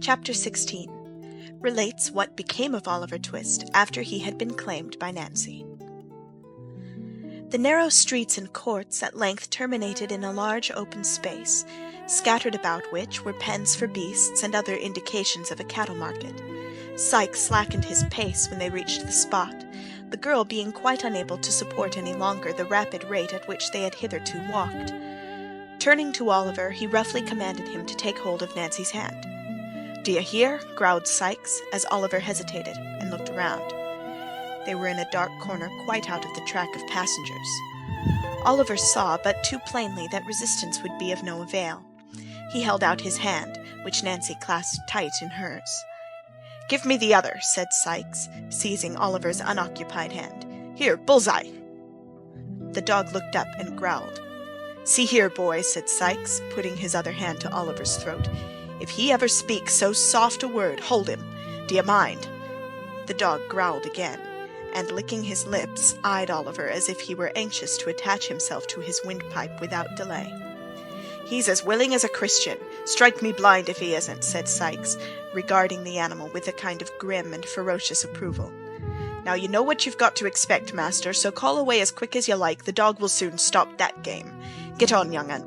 Chapter 16 relates what became of Oliver Twist after he had been claimed by Nancy. The narrow streets and courts at length terminated in a large open space, scattered about which were pens for beasts and other indications of a cattle market. Sikes slackened his pace when they reached the spot, the girl being quite unable to support any longer the rapid rate at which they had hitherto walked. Turning to Oliver, he roughly commanded him to take hold of Nancy's hand. "Do you hear?" growled Sikes, as Oliver hesitated and looked around. They were in a dark corner quite out of the track of passengers. Oliver saw but too plainly that resistance would be of no avail. He held out his hand, which Nancy clasped tight in hers. "Give me the other," said Sikes, seizing Oliver's unoccupied hand. "Here, Bullseye!" The dog looked up and growled. "See here, boy," said Sikes, putting his other hand to Oliver's throat. "If he ever speaks so soft a word, hold him. D'ye mind?" The dog growled again, and licking his lips, eyed Oliver as if he were anxious to attach himself to his windpipe without delay. "He's as willing as a Christian. Strike me blind if he isn't," said Sikes, regarding the animal with a kind of grim and ferocious approval. "Now you know what you've got to expect, master, so call away as quick as you like. The dog will soon stop that game. Get on, young un."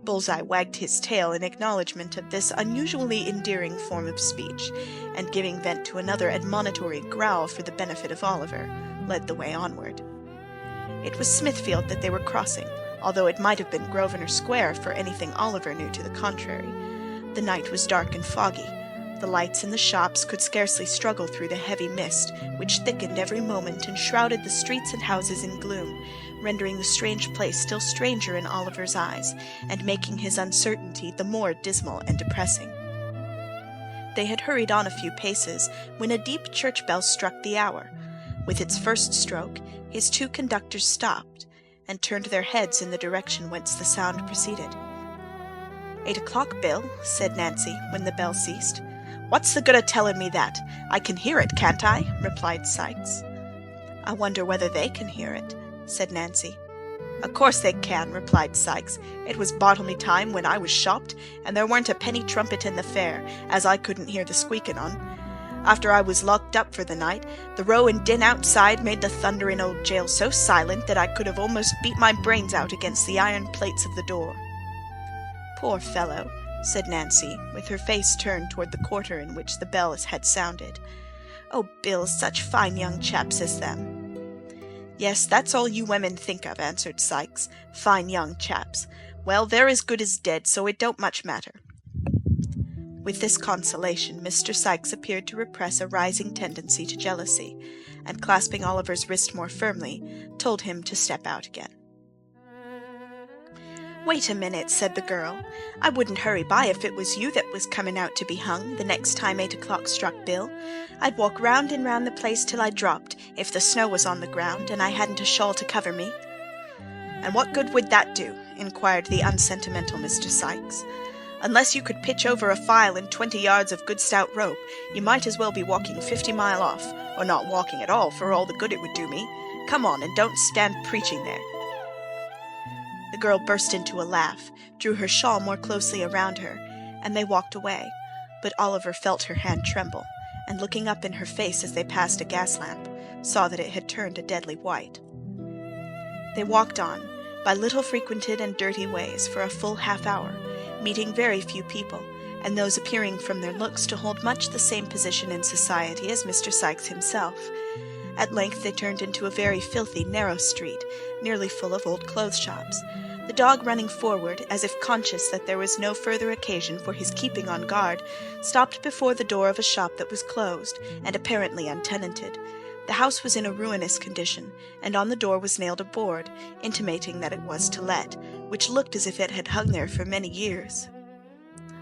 Bullseye wagged his tail in acknowledgment of this unusually endearing form of speech, and giving vent to another admonitory growl for the benefit of Oliver, led the way onward. It was Smithfield that they were crossing, although it might have been Grosvenor Square for anything Oliver knew to the contrary. The night was dark and foggy. The lights in the shops could scarcely struggle through the heavy mist, which thickened every moment and shrouded the streets and houses in gloom, rendering the strange place still stranger in Oliver's eyes, and making his uncertainty the more dismal and depressing. They had hurried on a few paces when a deep church bell struck the hour. With its first stroke, his two conductors stopped, and turned their heads in the direction whence the sound proceeded. "8 o'clock, Bill," said Nancy, when the bell ceased. "What's the good of telling me that? I can hear it, can't I?" replied Sikes. "I wonder whether they can hear it," said Nancy. "Of course they can," replied Sikes. "It was Bartlemy time when I was shopped, and there weren't a penny trumpet in the fair, as I couldn't hear the squeaking on. After I was locked up for the night, the row and din outside made the thundering old jail so silent that I could have almost beat my brains out against the iron plates of the door." "Poor fellow," said Nancy, with her face turned toward the quarter in which the bell had sounded. "Oh, Bill, such fine young chaps as them." "Yes, that's all you women think of," answered Sikes. "Fine young chaps. Well, they're as good as dead, so it don't much matter." With this consolation, Mr. Sikes appeared to repress a rising tendency to jealousy, and clasping Oliver's wrist more firmly, told him to step out again. "Wait a minute," said the girl. "I wouldn't hurry by if it was you that was coming out to be hung the next time 8 o'clock struck, Bill. I'd walk round and round the place till I dropped, if the snow was on the ground, and I hadn't a shawl to cover me." "And what good would that do?" inquired the unsentimental Mr. Sikes. "Unless you could pitch over a file and 20 yards of good stout rope, you might as well be walking 50 mile off, or not walking at all, for all the good it would do me. Come on, and don't stand preaching there." The girl burst into a laugh, drew her shawl more closely around her, and they walked away, but Oliver felt her hand tremble, and looking up in her face as they passed a gas lamp, saw that it had turned a deadly white. They walked on, by little frequented and dirty ways, for a full half-hour, meeting very few people, and those appearing from their looks to hold much the same position in society as Mr. Sikes himself. At length they turned into a very filthy, narrow street, nearly full of old clothes shops. The dog, running forward, as if conscious that there was no further occasion for his keeping on guard, stopped before the door of a shop that was closed, and apparently untenanted. The house was in a ruinous condition, and on the door was nailed a board, intimating that it was to let, which looked as if it had hung there for many years.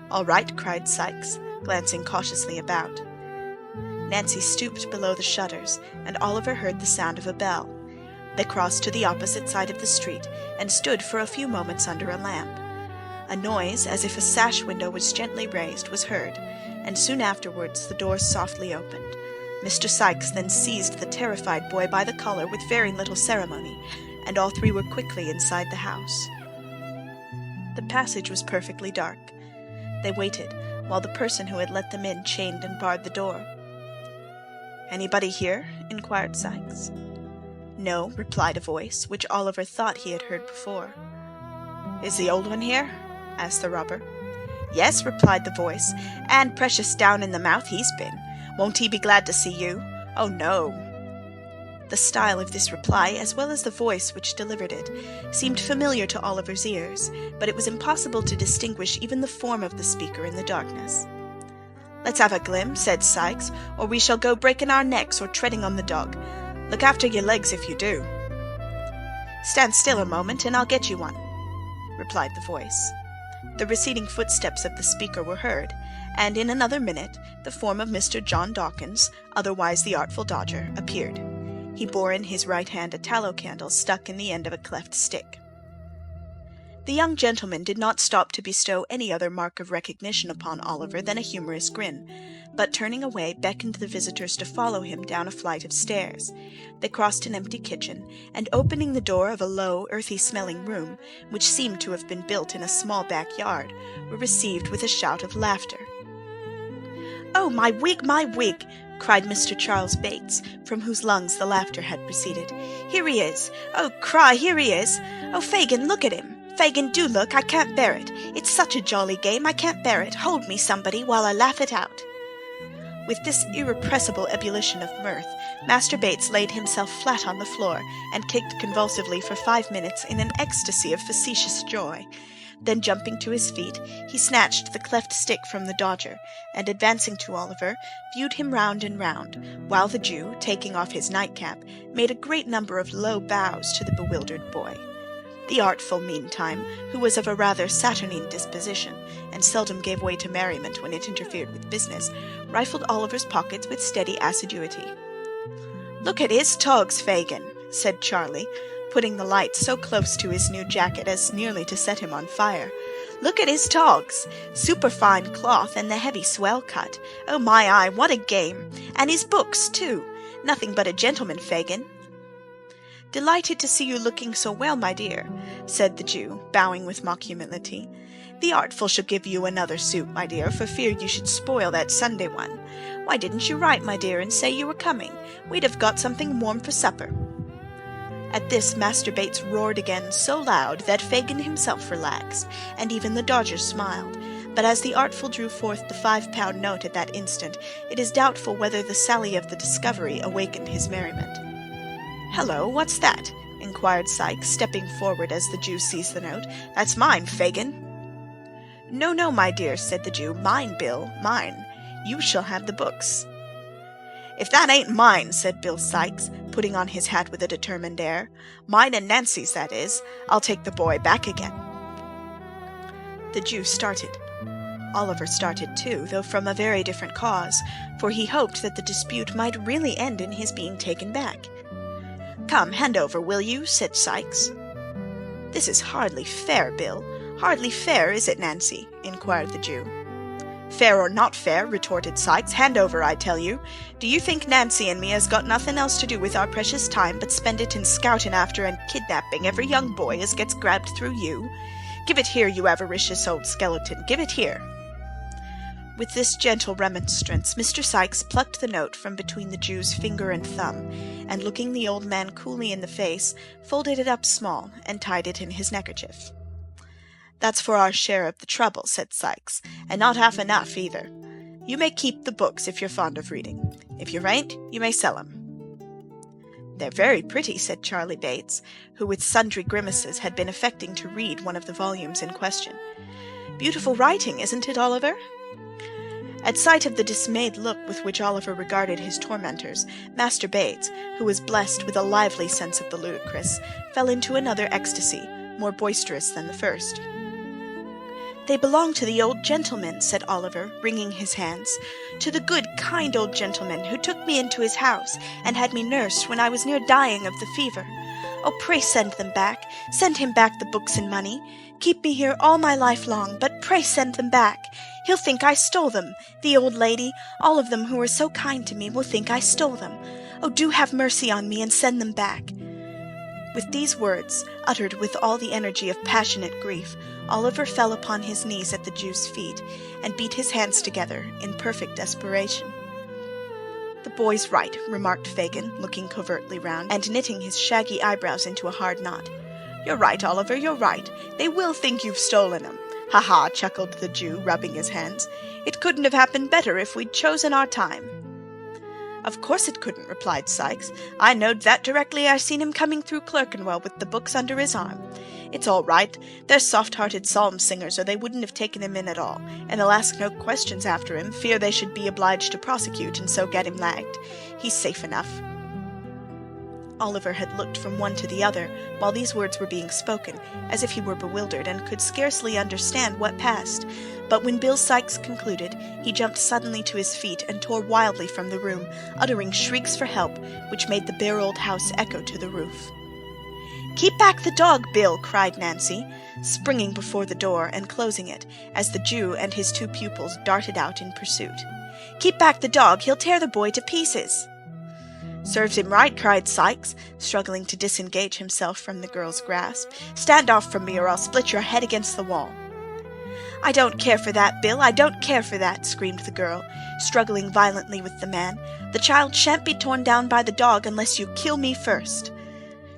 "All right," cried Sikes, glancing cautiously about. Nancy stooped below the shutters, and Oliver heard the sound of a bell. They crossed to the opposite side of the street, and stood for a few moments under a lamp. A noise, as if a sash window was gently raised, was heard, and soon afterwards the door softly opened. Mr. Sikes then seized the terrified boy by the collar with very little ceremony, and all three were quickly inside the house. The passage was perfectly dark. They waited, while the person who had let them in chained and barred the door. "Anybody here?" inquired Sikes. "No," replied a voice, which Oliver thought he had heard before. "Is the old one here?" asked the robber. "Yes," replied the voice, "and precious down in the mouth he's been. Won't he be glad to see you?" "Oh, no." The style of this reply, as well as the voice which delivered it, seemed familiar to Oliver's ears, but it was impossible to distinguish even the form of the speaker in the darkness. "Let's have a glim," said Sikes, "or we shall go breaking our necks or treading on the dog. Look after your legs if you do." "Stand still a moment, and I'll get you one," replied the voice. The receding footsteps of the speaker were heard, and in another minute the form of Mr. John Dawkins, otherwise the Artful Dodger, appeared. He bore in his right hand a tallow candle stuck in the end of a cleft stick. The young gentleman did not stop to bestow any other mark of recognition upon Oliver than a humorous grin, but turning away beckoned the visitors to follow him down a flight of stairs. They crossed an empty kitchen, and opening the door of a low, earthy-smelling room, which seemed to have been built in a small backyard, were received with a shout of laughter. "Oh, my wig, my wig!" cried Mr. Charles Bates, from whose lungs the laughter had proceeded. "Here he is! Oh, cry, here he is! Oh, Fagin, look at him! Fagin, do look, I can't bear it! It's such a jolly game, I can't bear it! Hold me, somebody, while I laugh it out!" With this irrepressible ebullition of mirth, Master Bates laid himself flat on the floor, and kicked convulsively for 5 minutes in an ecstasy of facetious joy. Then, jumping to his feet, he snatched the cleft stick from the Dodger, and advancing to Oliver, viewed him round and round, while the Jew, taking off his nightcap, made a great number of low bows to the bewildered boy. The Artful, meantime, who was of a rather saturnine disposition, and seldom gave way to merriment when it interfered with business, rifled Oliver's pockets with steady assiduity. "Look at his togs, Fagin," said Charlie, putting the light so close to his new jacket as nearly to set him on fire. "Look at his togs! Superfine cloth, and the heavy swell cut. Oh, my eye, what a game! And his books, too! Nothing but a gentleman, Fagin." "Delighted to see you looking so well, my dear," said the Jew, bowing with mock humility. "The Artful shall give you another suit, my dear, for fear you should spoil that Sunday one. Why didn't you write, my dear, and say you were coming? We'd have got something warm for supper." At this Master Bates roared again so loud that Fagin himself relaxed, and even the Dodger smiled, but as the Artful drew forth the 5-pound note at that instant, it is doubtful whether the sally of the discovery awakened his merriment. "Hello, what's that?" inquired Sikes, stepping forward as the Jew seized the note. "That's mine, Fagin." "No, no, my dear," said the Jew. "Mine, Bill, mine. You shall have the books." "If that ain't mine," said Bill Sikes, putting on his hat with a determined air. "Mine and Nancy's, that is. I'll take the boy back again." The Jew started. Oliver started too, though from a very different cause, for he hoped that the dispute might really end in his being taken back. "Come, hand over, will you?" said Sikes. "This is hardly fair, Bill. Hardly fair, is it, Nancy?" inquired the Jew. "Fair or not fair," retorted Sikes, "hand over, I tell you. Do you think Nancy and me has got nothing else to do with our precious time but spend it in scouting after and kidnapping every young boy as gets grabbed through you? Give it here, you avaricious old skeleton, give it here." With this gentle remonstrance, Mr. Sikes plucked the note from between the Jew's finger and thumb, and looking the old man coolly in the face, folded it up small and tied it in his neckerchief. "That's for our share of the trouble," said Sikes, "and not half enough, either. You may keep the books if you're fond of reading. If you ain't, you may sell 'em." "They're very pretty," said Charlie Bates, who with sundry grimaces had been affecting to read one of the volumes in question. "Beautiful writing, isn't it, Oliver?" At sight of the dismayed look with which Oliver regarded his tormentors, Master Bates, who was blessed with a lively sense of the ludicrous, fell into another ecstasy, more boisterous than the first. "They belong to the old gentleman," said Oliver, wringing his hands, "to the good, kind old gentleman who took me into his house and had me nursed when I was near dying of the fever. Oh, pray send them back. Send him back the books and money. Keep me here all my life long, but pray send them back. He'll think I stole them. The old lady, all of them who were so kind to me, will think I stole them. Oh, do have mercy on me and send them back." With these words, uttered with all the energy of passionate grief, Oliver fell upon his knees at the Jew's feet, and beat his hands together in perfect desperation. "The boy's right," remarked Fagin, looking covertly round, and knitting his shaggy eyebrows into a hard knot. "You're right, Oliver, you're right. They will think you've stolen 'em. Ha-ha," chuckled the Jew, rubbing his hands. "It couldn't have happened better if we'd chosen our time." "Of course it couldn't," replied Sikes. "I knowed that directly I seen him coming through Clerkenwell with the books under his arm. It's all right. They're soft-hearted psalm-singers, or they wouldn't have taken him in at all, and they'll ask no questions after him, fear they should be obliged to prosecute, and so get him lagged. He's safe enough." Oliver had looked from one to the other, while these words were being spoken, as if he were bewildered, and could scarcely understand what passed. But when Bill Sikes concluded, he jumped suddenly to his feet and tore wildly from the room, uttering shrieks for help, which made the bare old house echo to the roof. "Keep back the dog, Bill!" cried Nancy, springing before the door and closing it, as the Jew and his two pupils darted out in pursuit. "Keep back the dog! He'll tear the boy to pieces!" "Serves him right," cried Sikes, struggling to disengage himself from the girl's grasp. "Stand off from me, or I'll split your head against the wall." "I don't care for that, Bill, I don't care for that," screamed the girl, struggling violently with the man. "The child shan't be torn down by the dog unless you kill me first."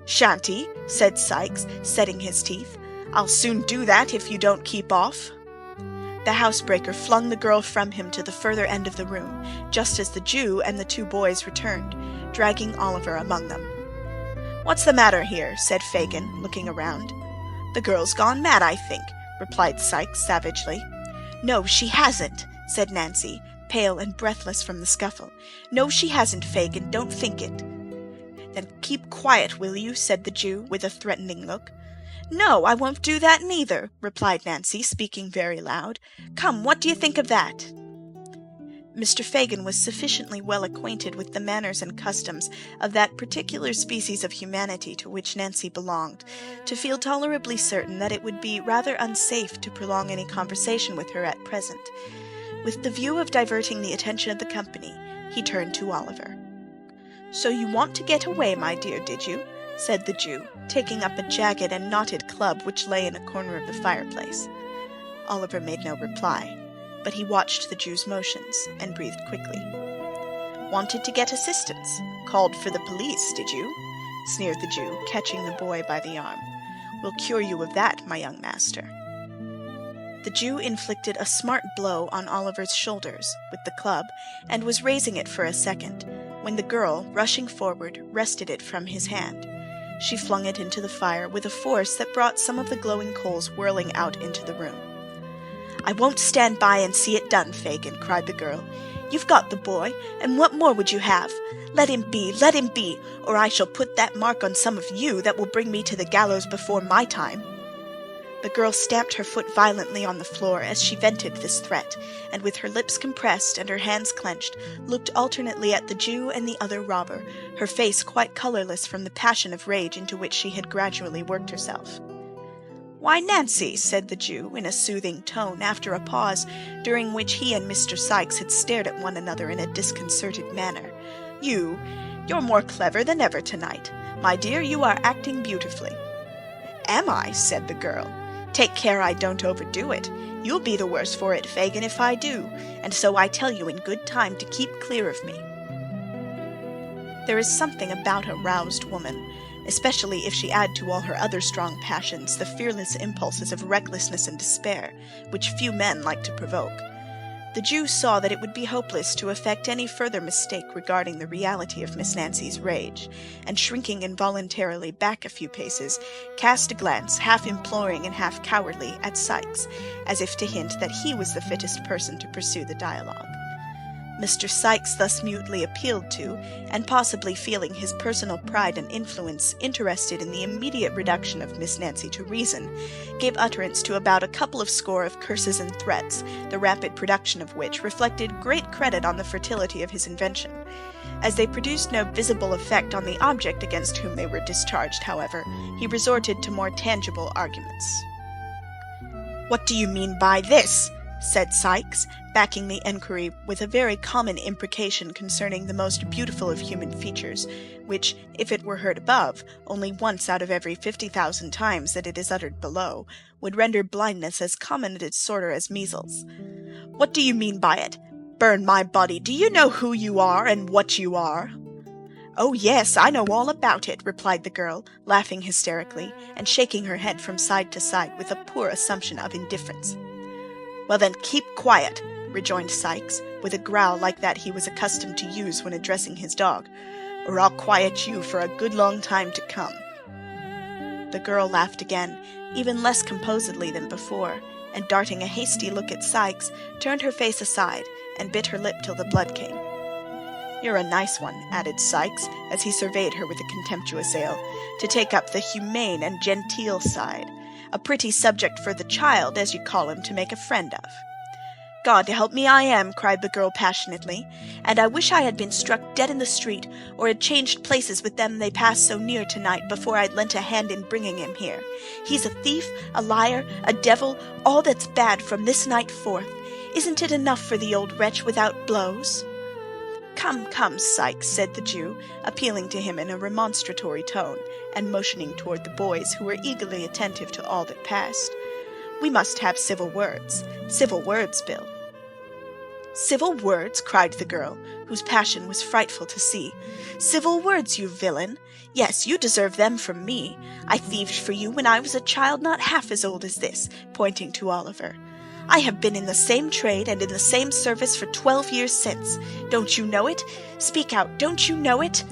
"Shan't he?" said Sikes, setting his teeth. "I'll soon do that if you don't keep off." The housebreaker flung the girl from him to the further end of the room, just as the Jew and the two boys returned, dragging Oliver among them. "What's the matter here?" said Fagin, looking around. "The girl's gone mad, I think," replied Sikes savagely. "No, she hasn't," said Nancy, pale and breathless from the scuffle. "No, she hasn't, Fagin, don't think it." "Then keep quiet, will you?" said the Jew, with a threatening look. "No, I won't do that neither," replied Nancy, speaking very loud. "Come, what do you think of that?" Mr. Fagin was sufficiently well acquainted with the manners and customs of that particular species of humanity to which Nancy belonged, to feel tolerably certain that it would be rather unsafe to prolong any conversation with her at present. With the view of diverting the attention of the company, he turned to Oliver. "So you want to get away, my dear, did you?" said the Jew, taking up a jagged and knotted club which lay in a corner of the fireplace. Oliver made no reply, but he watched the Jew's motions and breathed quickly. "Wanted to get assistance? Called for the police, did you?" sneered the Jew, catching the boy by the arm. "We'll cure you of that, my young master." The Jew inflicted a smart blow on Oliver's shoulders with the club, and was raising it for a second, when the girl, rushing forward, wrested it from his hand. She flung it into the fire with a force that brought some of the glowing coals whirling out into the room. "I won't stand by and see it done, Fagin," cried the girl. "You've got the boy, and what more would you have? Let him be, or I shall put that mark on some of you that will bring me to the gallows before my time." The girl stamped her foot violently on the floor as she vented this threat, and with her lips compressed and her hands clenched, looked alternately at the Jew and the other robber, her face quite colourless from the passion of rage into which she had gradually worked herself. "Why, Nancy," said the Jew, in a soothing tone, after a pause, during which he and Mr. Sikes had stared at one another in a disconcerted manner, "you're more clever than ever tonight. My dear, you are acting beautifully." "Am I?" said the girl. "Take care I don't overdo it. You'll be the worse for it, Fagin, if I do, and so I tell you in good time to keep clear of me." There is something about a roused woman, especially if she add to all her other strong passions the fearless impulses of recklessness and despair, which few men like to provoke. The Jew saw that it would be hopeless to effect any further mistake regarding the reality of Miss Nancy's rage, and shrinking involuntarily back a few paces, cast a glance, half imploring and half cowardly, at Sikes, as if to hint that he was the fittest person to pursue the dialogue. Mr. Sikes, thus mutely appealed to, and possibly feeling his personal pride and influence interested in the immediate reduction of Miss Nancy to reason, gave utterance to about a couple of score of curses and threats, the rapid production of which reflected great credit on the fertility of his invention. As they produced no visible effect on the object against whom they were discharged, however, he resorted to more tangible arguments. "What do you mean by this?" said Sikes, backing the enquiry with a very common imprecation concerning the most beautiful of human features, which, if it were heard above, only once out of every 50,000 times that it is uttered below, would render blindness as common a disorder as measles. "What do you mean by it? Burn my body, do you know who you are, and what you are?" "Oh, yes, I know all about it," replied the girl, laughing hysterically, and shaking her head from side to side with a poor assumption of indifference. "Well, then, keep quiet," rejoined Sikes, with a growl like that he was accustomed to use when addressing his dog, "or I'll quiet you for a good long time to come." The girl laughed again, even less composedly than before, and darting a hasty look at Sikes, turned her face aside, and bit her lip till the blood came. "You're a nice one," added Sikes, as he surveyed her with a contemptuous air, "to take up the humane and genteel side. A pretty subject for the child, as you call him, to make a friend of." "God help me, I am," cried the girl passionately, "and I wish I had been struck dead in the street, or had changed places with them they passed so near tonight, before I'd lent a hand in bringing him here. He's a thief, a liar, a devil, all that's bad from this night forth. Isn't it enough for the old wretch without blows?" "Come, come, Sikes," said the Jew, appealing to him in a remonstratory tone, and motioning toward the boys, who were eagerly attentive to all that passed. "We must have civil words. Civil words, Bill." "Civil words!" cried the girl, whose passion was frightful to see. "Civil words, you villain! Yes, you deserve them from me. I thieved for you when I was a child not half as old as this," pointing to Oliver. "I have been in the same trade and in the same service for 12 years since. Don't you know it? Speak out, don't you know it?"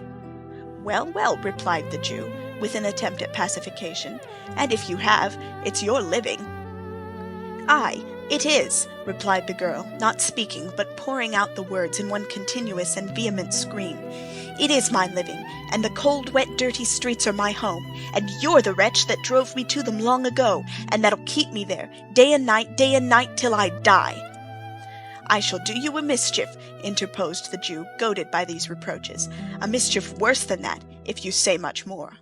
"Well, well," replied the Jew, with an attempt at pacification, "and if you have, it's your living." "Aye, it is," replied the girl, not speaking, but pouring out the words in one continuous and vehement scream. "It is my living, and the cold, wet, dirty streets are my home, and you're the wretch that drove me to them long ago, and that'll keep me there, day and night, till I die." "I shall do you a mischief," interposed the Jew, goaded by these reproaches, "a mischief worse than that, if you say much more."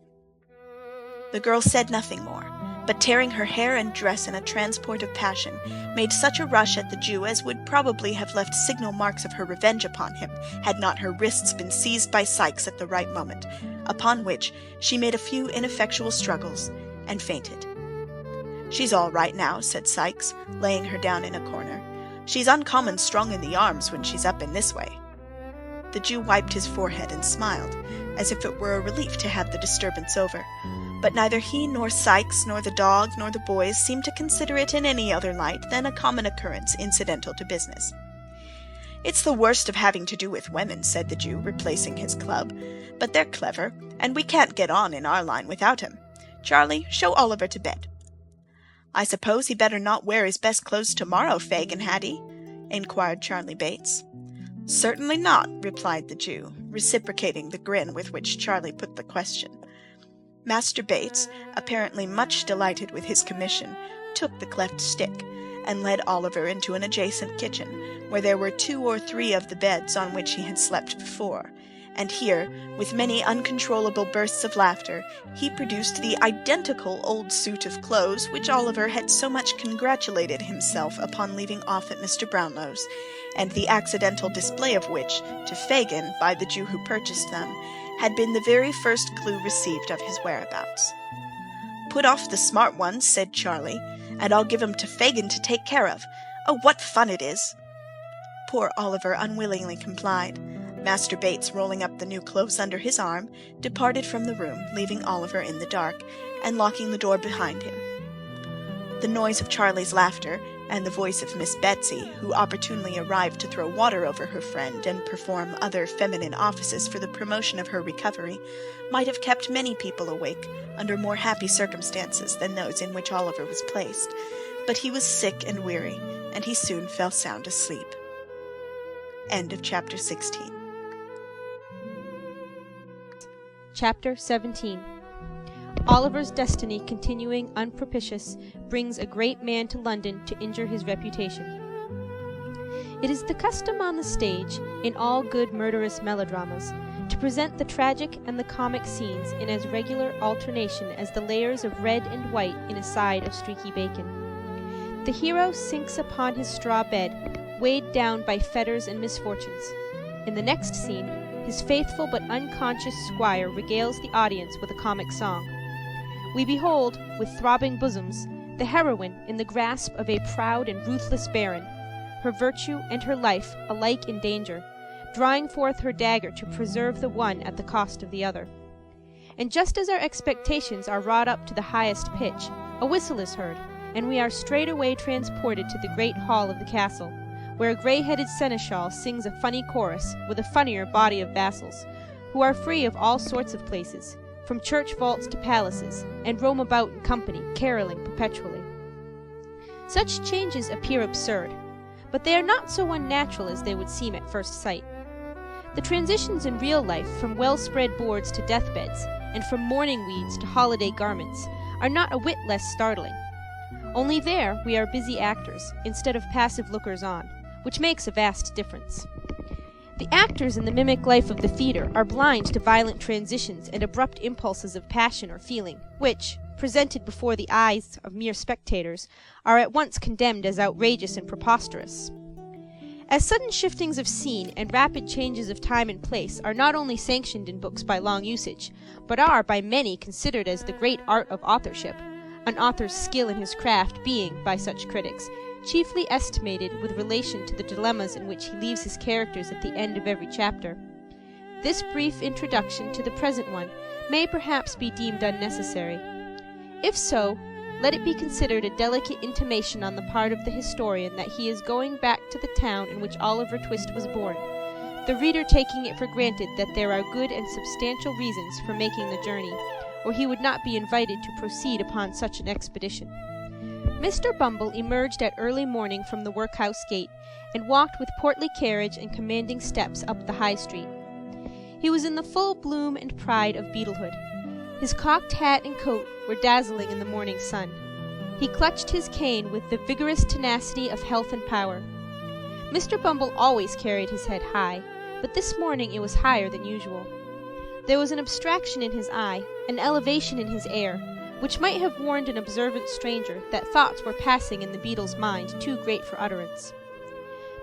The girl said nothing more, but tearing her hair and dress in a transport of passion, made such a rush at the Jew as would probably have left signal marks of her revenge upon him, had not her wrists been seized by Sikes at the right moment, upon which she made a few ineffectual struggles, and fainted. "She's all right now," said Sikes, laying her down in a corner. "She's uncommon strong in the arms when she's up in this way." The Jew wiped his forehead and smiled, as if it were a relief to have the disturbance over, but neither he nor Sikes nor the dog nor the boys seemed to consider it in any other light than a common occurrence incidental to business. "It's the worst of having to do with women," said the Jew, replacing his club, "but they're clever, and we can't get on in our line without 'em. Charlie, show Oliver to bed." "I suppose he better not wear his best clothes tomorrow, Fagin, had he?" inquired Charlie Bates. "Certainly not," replied the Jew, reciprocating the grin with which Charlie put the question. Master Bates, apparently much delighted with his commission, took the cleft stick, and led Oliver into an adjacent kitchen, where there were 2 or 3 of the beds on which he had slept before, and here, with many uncontrollable bursts of laughter, he produced the identical old suit of clothes which Oliver had so much congratulated himself upon leaving off at Mr. Brownlow's, and the accidental display of which, to Fagin, by the Jew who purchased them, had been the very first clue received of his whereabouts. "Put off the smart ones," said Charlie, "and I'll give 'em to Fagin to take care of. Oh, what fun it is!" Poor Oliver unwillingly complied. Master Bates, rolling up the new clothes under his arm, departed from the room, leaving Oliver in the dark, and locking the door behind him. The noise of Charlie's laughter, and the voice of Miss Betsy, who opportunely arrived to throw water over her friend and perform other feminine offices for the promotion of her recovery, might have kept many people awake under more happy circumstances than those in which Oliver was placed, but he was sick and weary, and he soon fell sound asleep. End of chapter 16. Chapter 17. Oliver's destiny continuing unpropitious brings a great man to London to injure his reputation. It is the custom on the stage, in all good murderous melodramas, to present the tragic and the comic scenes in as regular alternation as the layers of red and white in a side of streaky bacon. The hero sinks upon his straw bed, weighed down by fetters and misfortunes. In the next scene, his faithful but unconscious squire regales the audience with a comic song. We behold, with throbbing bosoms, the heroine in the grasp of a proud and ruthless baron, her virtue and her life alike in danger, drawing forth her dagger to preserve the one at the cost of the other. And just as our expectations are wrought up to the highest pitch, a whistle is heard, and we are straightway transported to the great hall of the castle, where a grey-headed seneschal sings a funny chorus with a funnier body of vassals, who are free of all sorts of places, from church vaults to palaces, and roam about in company, caroling perpetually. Such changes appear absurd, but they are not so unnatural as they would seem at first sight. The transitions in real life from well-spread boards to deathbeds, and from mourning weeds to holiday garments, are not a whit less startling. Only there we are busy actors, instead of passive lookers-on, which makes a vast difference. The actors in the mimic life of the theatre are blind to violent transitions and abrupt impulses of passion or feeling, which, presented before the eyes of mere spectators, are at once condemned as outrageous and preposterous. As sudden shiftings of scene and rapid changes of time and place are not only sanctioned in books by long usage, but are by many considered as the great art of authorship, an author's skill in his craft being, by such critics, chiefly estimated with relation to the dilemmas in which he leaves his characters at the end of every chapter. This brief introduction to the present one may perhaps be deemed unnecessary. If so, let it be considered a delicate intimation on the part of the historian that he is going back to the town in which Oliver Twist was born, the reader taking it for granted that there are good and substantial reasons for making the journey, or he would not be invited to proceed upon such an expedition. Mr. Bumble emerged at early morning from the workhouse gate, and walked with portly carriage and commanding steps up the High Street. He was in the full bloom and pride of beetlehood. His cocked hat and coat were dazzling in the morning sun. He clutched his cane with the vigorous tenacity of health and power. Mr. Bumble always carried his head high, but this morning it was higher than usual. There was an abstraction in his eye, an elevation in his air, which might have warned an observant stranger that thoughts were passing in the beadle's mind too great for utterance.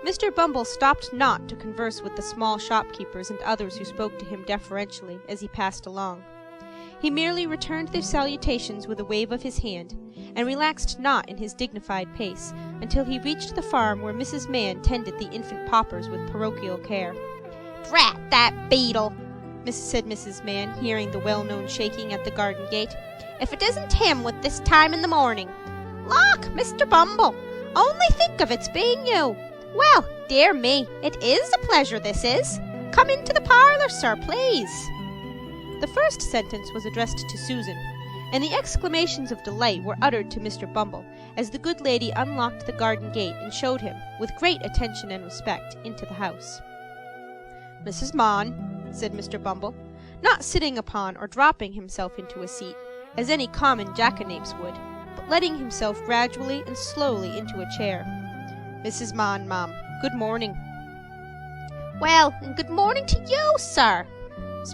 Mr. Bumble stopped not to converse with the small shopkeepers and others who spoke to him deferentially as he passed along. He merely returned their salutations with a wave of his hand, and relaxed not in his dignified pace until he reached the farm where Mrs. Mann tended the infant paupers with parochial care. "Drat that beetle!" said Mrs. Mann, hearing the well-known shaking at the garden gate. "If it isn't him with this time in the morning! Lauk, Mr. Bumble! Only think of its being you! Well, dear me, it is a pleasure, this is! Come into the parlour, sir, please." The first sentence was addressed to Susan, and the exclamations of delight were uttered to Mr. Bumble as the good lady unlocked the garden gate and showed him, with great attention and respect, into the house. "Mrs. Mann," said Mr. Bumble, not sitting upon or dropping himself into a seat, as any common jackanapes would, but letting himself gradually and slowly into a chair. "Mrs. Mann, ma'am, good morning." "Well, and good morning to you, sir,"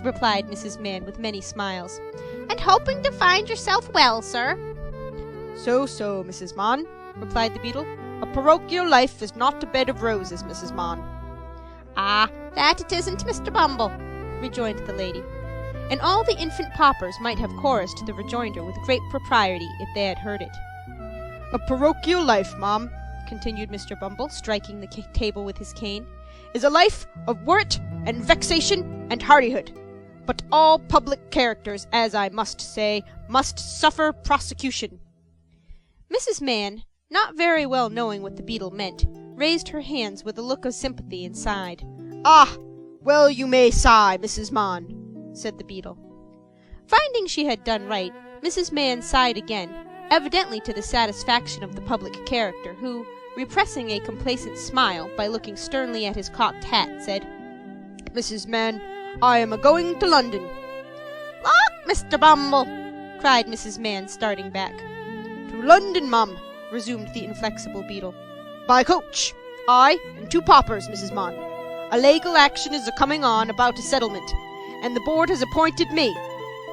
replied Mrs. Mann with many smiles. "And hoping to find yourself well, sir." "So, Mrs. Mann," replied the beetle. "A parochial life is not a bed of roses, Mrs. Mann." "Ah, that it isn't, Mr. Bumble," rejoined the lady. And all the infant paupers might have chorused the rejoinder with great propriety if they had heard it. "A parochial life, ma'am," continued Mr. Bumble, striking the table with his cane, "is a life of worrit and vexation and hardihood. But all public characters, as I must say, must suffer prosecution." Mrs. Mann, not very well knowing what the beetle meant, raised her hands with a look of sympathy and sighed. "Ah, well you may sigh, Mrs. Mann," said the beetle. Finding she had done right, Mrs. Mann sighed again, evidently to the satisfaction of the public character, who, repressing a complacent smile by looking sternly at his cocked hat, said, "Mrs. Mann, I am a-going to London." "Look, Mr. Bumble!" cried Mrs. Mann, starting back. "To London, ma'am," resumed the inflexible beetle. "By coach. I and 2 paupers, Mrs. Mann. A legal action is a-coming on about a settlement, and the board has appointed me,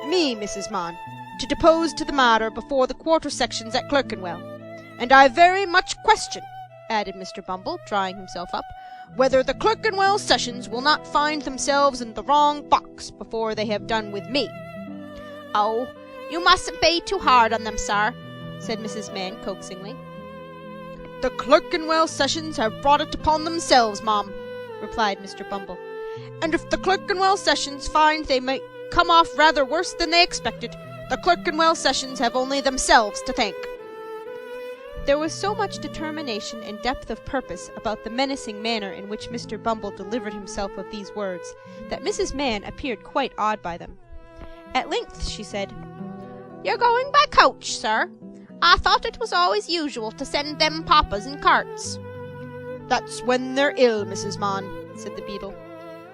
Mrs. Mann, to depose to the matter before the quarter sections at Clerkenwell, And I very much question," added Mr. Bumble, drawing himself up, "whether the Clerkenwell Sessions will not find themselves in the wrong box before they have done with me." "Oh, you mustn't be too hard on them, sir," said Mrs. Mann coaxingly. "The Clerkenwell Sessions have brought it upon themselves, ma'am," replied Mr. Bumble. "And if the Clerkenwell Sessions find they may come off rather worse than they expected, the Clerkenwell Sessions have only themselves to thank." There was so much determination and depth of purpose about the menacing manner in which Mr. Bumble delivered himself of these words, that Mrs. Mann appeared quite awed by them. At length she said, "You're going by coach, sir? I thought it was always usual to send them papas in carts." "That's when they're ill, Mrs. Mann," said the beadle.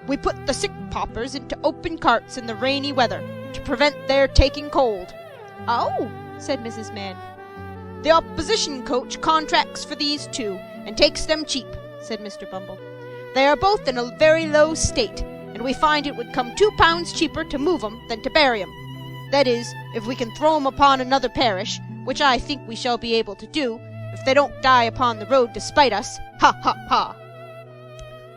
"We put the sick paupers into open carts in the rainy weather, to prevent their taking cold." "Oh," said Mrs. Mann. "The opposition coach contracts for these two, and takes them cheap," said Mr. Bumble. "They are both in a very low state, and we find it would come 2 pounds cheaper to move 'em than to bury 'em. That is, if we can throw 'em upon another parish, which I think we shall be able to do, if they don't die upon the road to spite us. Ha, ha, ha!"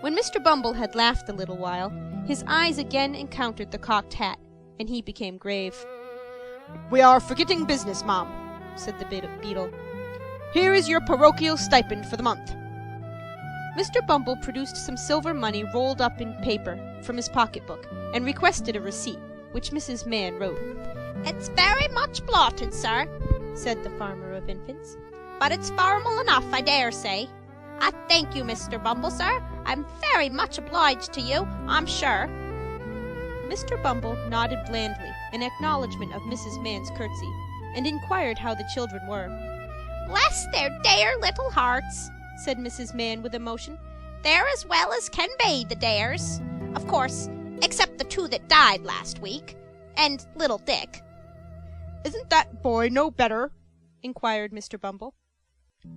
When Mr. Bumble had laughed a little while, his eyes again encountered the cocked hat, and he became grave. "We are forgetting business, ma'am," said the beadle. "Here is your parochial stipend for the month." Mr. Bumble produced some silver money rolled up in paper from his pocket-book, and requested a receipt, which Mrs. Mann wrote. "It's very much blotted, sir," said the farmer of infants, "but it's formal enough, I dare say. I thank you, Mr. Bumble, sir. I'm very much obliged to you, I'm sure." Mr. Bumble nodded blandly in acknowledgment of Mrs. Mann's curtsy, and inquired how the children were. "Bless their dear little hearts," said Mrs. Mann with emotion. "They're as well as can be, the dares. Of course, except the 2 that died last week, and little Dick." "Isn't that boy no better?" inquired Mr. Bumble.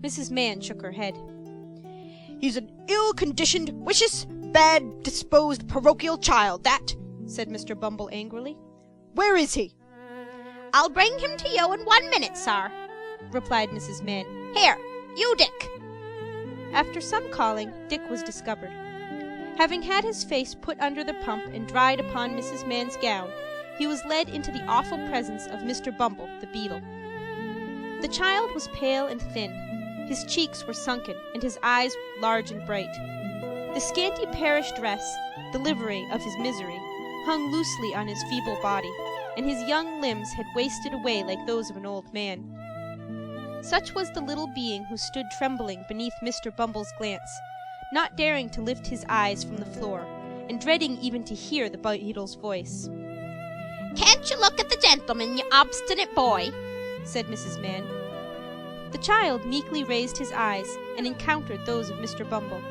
Mrs. Mann shook her head. "He's an ill-conditioned, vicious, bad-disposed parochial child, that," said Mr. Bumble angrily. "Where is he?" "I'll bring him to you in 1 minute, sir," replied Mrs. Mann. "Here, you, Dick." After some calling, Dick was discovered. Having had his face put under the pump and dried upon Mrs. Mann's gown, he was led into the awful presence of Mr. Bumble, the beadle. The child was pale and thin. His cheeks were sunken, and his eyes large and bright. The scanty parish dress, the livery of his misery, hung loosely on his feeble body, and his young limbs had wasted away like those of an old man. Such was the little being who stood trembling beneath Mr. Bumble's glance, not daring to lift his eyes from the floor, and dreading even to hear the beadle's voice. "Can't you look at the gentleman, you obstinate boy?" said Mrs. Mann. The child meekly raised his eyes, and encountered those of Mr. Bumble.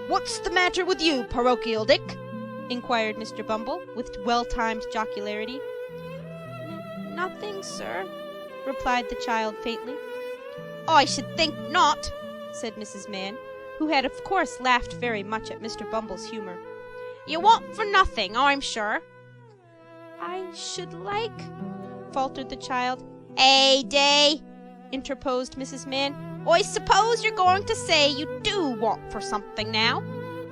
"What's the matter with you, parochial Dick?" inquired Mr. Bumble, with well-timed jocularity. "Nothing, sir," replied the child faintly. "I should think not," said Mrs. Mann, who had of course laughed very much at Mr. Bumble's humor. "You want for nothing, I'm sure." "I should like," faltered the child. "Day," interposed Mrs. Mann. "I suppose you're going to say you do want for something now.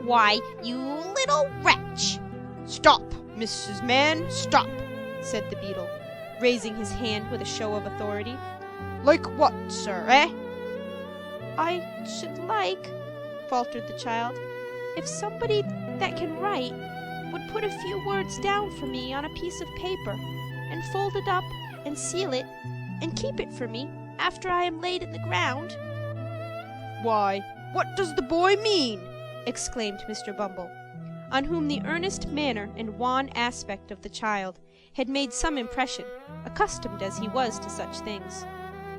Why, you little wretch." "Stop, Mrs. Mann, stop," said the beadle, raising his hand with a show of authority. "Like what, sir, eh?" "I should like," faltered the child, "if somebody that can write would put a few words down for me on a piece of paper, and fold it up and seal it, and keep it for me after I am laid in the ground." "Why, what does the boy mean?" exclaimed Mr. Bumble, on whom the earnest manner and wan aspect of the child had made some impression, accustomed as he was to such things.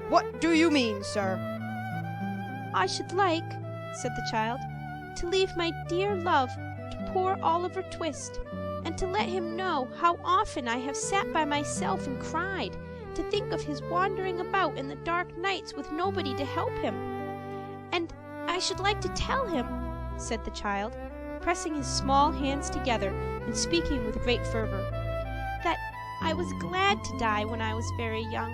"What do you mean, sir?" "I should like," said the child, "to leave my dear love to poor Oliver Twist, and to let him know how often I have sat by myself and cried, to think of his wandering about in the dark nights with nobody to help him. And I should like to tell him," said the child, pressing his small hands together and speaking with great fervor, "that I was glad to die when I was very young,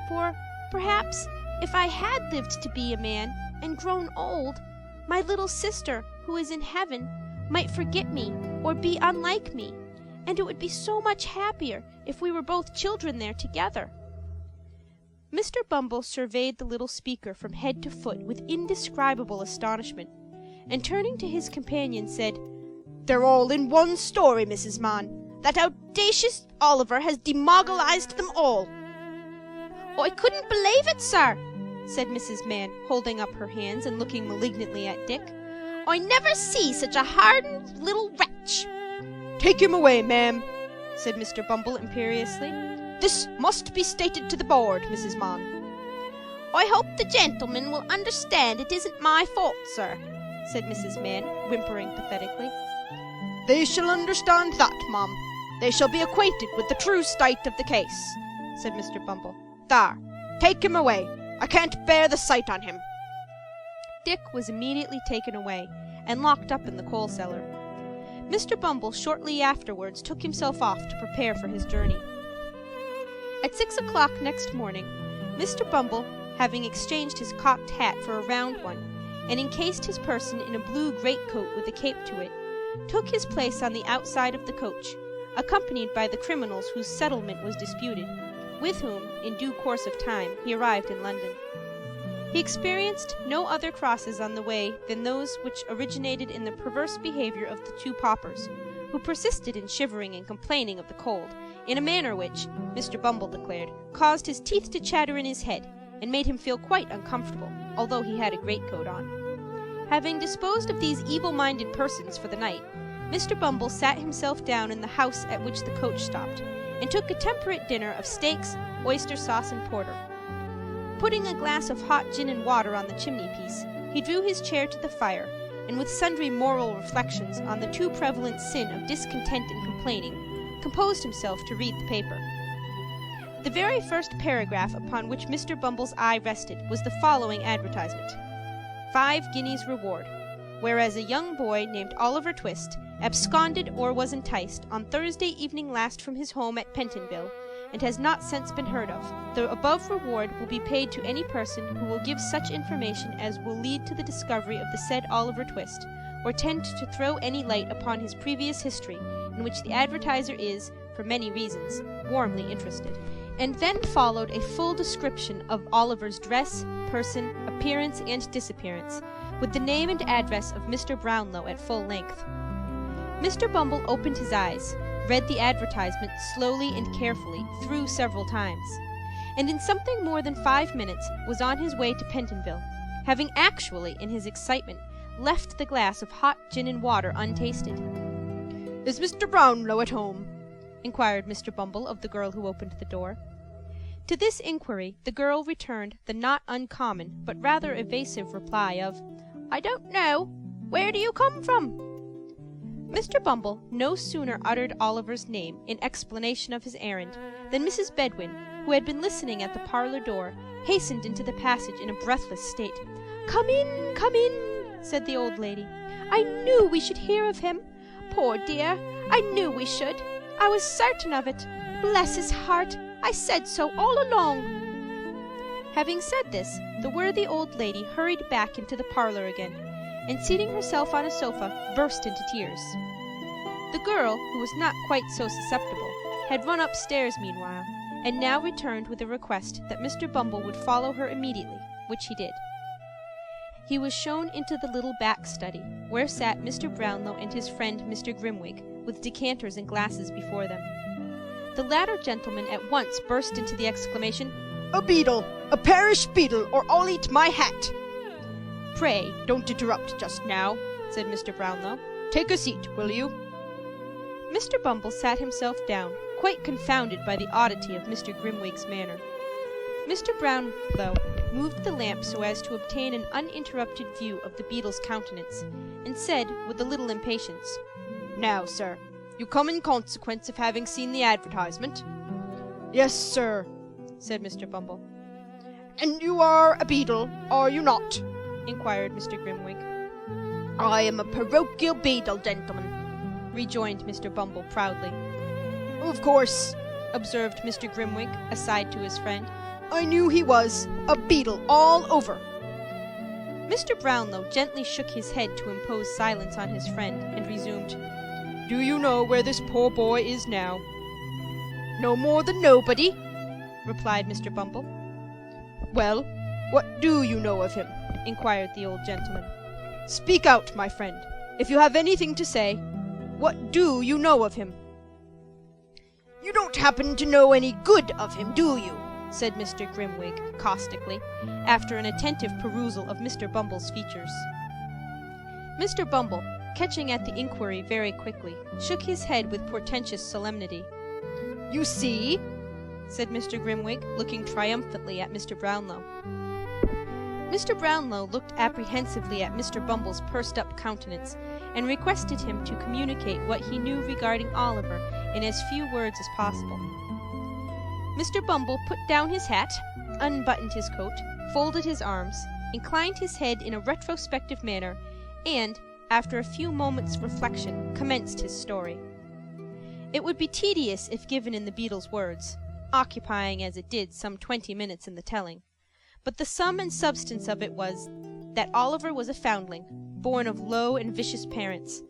for perhaps if I had lived to be a man, and grown old, my little sister, who is in heaven, might forget me or be unlike me, and it would be so much happier if we were both children there together." Mr. Bumble surveyed the little speaker from head to foot with indescribable astonishment, and turning to his companion said, "They're all in one story, Mrs. Mann. That audacious Oliver has demoggalized them all." "I couldn't believe it, sir," said Mrs. Mann, holding up her hands and looking malignantly at Dick. "I never see such a hardened little wretch." "Take him away, ma'am," said Mr. Bumble imperiously. "This must be stated to the board, Mrs. Mann." "I hope the gentleman will understand it isn't my fault, sir," said Mrs. Mann, whimpering pathetically. "They shall understand that, ma'am. They shall be acquainted with the true state of the case," said Mr. Bumble. "There, take him away. I can't bear the sight on him." Dick was immediately taken away, and locked up in the coal cellar. Mr. Bumble shortly afterwards took himself off to prepare for his journey. At 6 o'clock next morning, Mr. Bumble, having exchanged his cocked hat for a round one, and encased his person in a blue greatcoat with a cape to it, took his place on the outside of the coach, accompanied by the criminals whose settlement was disputed, with whom, in due course of time, he arrived in London. He experienced no other crosses on the way than those which originated in the perverse behavior of the two paupers, who persisted in shivering and complaining of the cold, in a manner which, Mr. Bumble declared, caused his teeth to chatter in his head, and made him feel quite uncomfortable, although he had a greatcoat on. Having disposed of these evil-minded persons for the night, Mr. Bumble sat himself down in the house at which the coach stopped, and took a temperate dinner of steaks, oyster sauce, and porter. Putting a glass of hot gin and water on the chimney-piece, he drew his chair to the fire, and with sundry moral reflections on the too prevalent sin of discontent and complaining, composed himself to read the paper. The very first paragraph upon which Mr. Bumble's eye rested was the following advertisement: 5 guineas reward, whereas a young boy named Oliver Twist absconded or was enticed on Thursday evening last from his home at Pentonville, and has not since been heard of. The above reward will be paid to any person who will give such information as will lead to the discovery of the said Oliver Twist, or tend to throw any light upon his previous history, in which the advertiser is, for many reasons, warmly interested. And then followed a full description of Oliver's dress, person, appearance, and disappearance, with the name and address of Mr. Brownlow at full length. Mr. Bumble opened his eyes, read the advertisement slowly and carefully through several times, and in something more than 5 minutes was on his way to Pentonville, having actually, in his excitement, left the glass of hot gin and water untasted. "Is Mr. Brownlow at home?" inquired Mr. Bumble of the girl who opened the door. To this inquiry the girl returned the not uncommon but rather evasive reply of, "I don't know. Where do you come from?" Mr. Bumble no sooner uttered Oliver's name in explanation of his errand than Mrs. Bedwin, who had been listening at the parlor door, hastened into the passage in a breathless state. "Come in," said the old lady. "I knew we should hear of him. Poor dear, I knew we should. I was certain of it. Bless his heart, I said so all along." Having said this, the worthy old lady hurried back into the parlor again, and seating herself on a sofa, burst into tears. The girl, who was not quite so susceptible, had run upstairs meanwhile, and now returned with a request that Mr. Bumble would follow her immediately, which he did. He was shown into the little back study, where sat Mr. Brownlow and his friend Mr. Grimwig, with decanters and glasses before them. The latter gentleman at once burst into the exclamation, "A beadle! A parish beadle, or I'll eat my hat!" "Pray, don't interrupt just now," said Mr. Brownlow. "Take a seat, will you?" Mr. Bumble sat himself down, quite confounded by the oddity of Mr. Grimwig's manner. Mr. Brownlow moved the lamp so as to obtain an uninterrupted view of the beadle's countenance, and said, with a little impatience, "Now, sir, you come in consequence of having seen the advertisement?" "Yes, sir," said Mr. Bumble. "And you are a beadle, are you not?" inquired Mr. Grimwig. "I am a parochial beadle, gentlemen," rejoined Mr. Bumble proudly. "Of course," observed Mr. Grimwig, aside to his friend, I knew he was a beetle all over." Mr. Brownlow gently shook his head to impose silence on his friend, and resumed, "Do you know where this poor boy is now?" "No more than nobody," replied Mr. Bumble. "Well, what do you know of him?" inquired the old gentleman. "Speak out, my friend, if you have anything to say. What do you know of him?" "You don't happen to know any good of him, do you?" said Mr. Grimwig, caustically, after an attentive perusal of Mr. Bumble's features. Mr. Bumble, catching at the inquiry very quickly, shook his head with portentous solemnity. "You see," said Mr. Grimwig, looking triumphantly at Mr. Brownlow. Mr. Brownlow looked apprehensively at Mr. Bumble's pursed-up countenance, and requested him to communicate what he knew regarding Oliver in as few words as possible. Mr. Bumble put down his hat, unbuttoned his coat, folded his arms, inclined his head in a retrospective manner, and, after a few moments' reflection, commenced his story. It would be tedious if given in the beetle's words, occupying as it did some 20 minutes in the telling, but the sum and substance of it was, that Oliver was a foundling, born of low and vicious parents,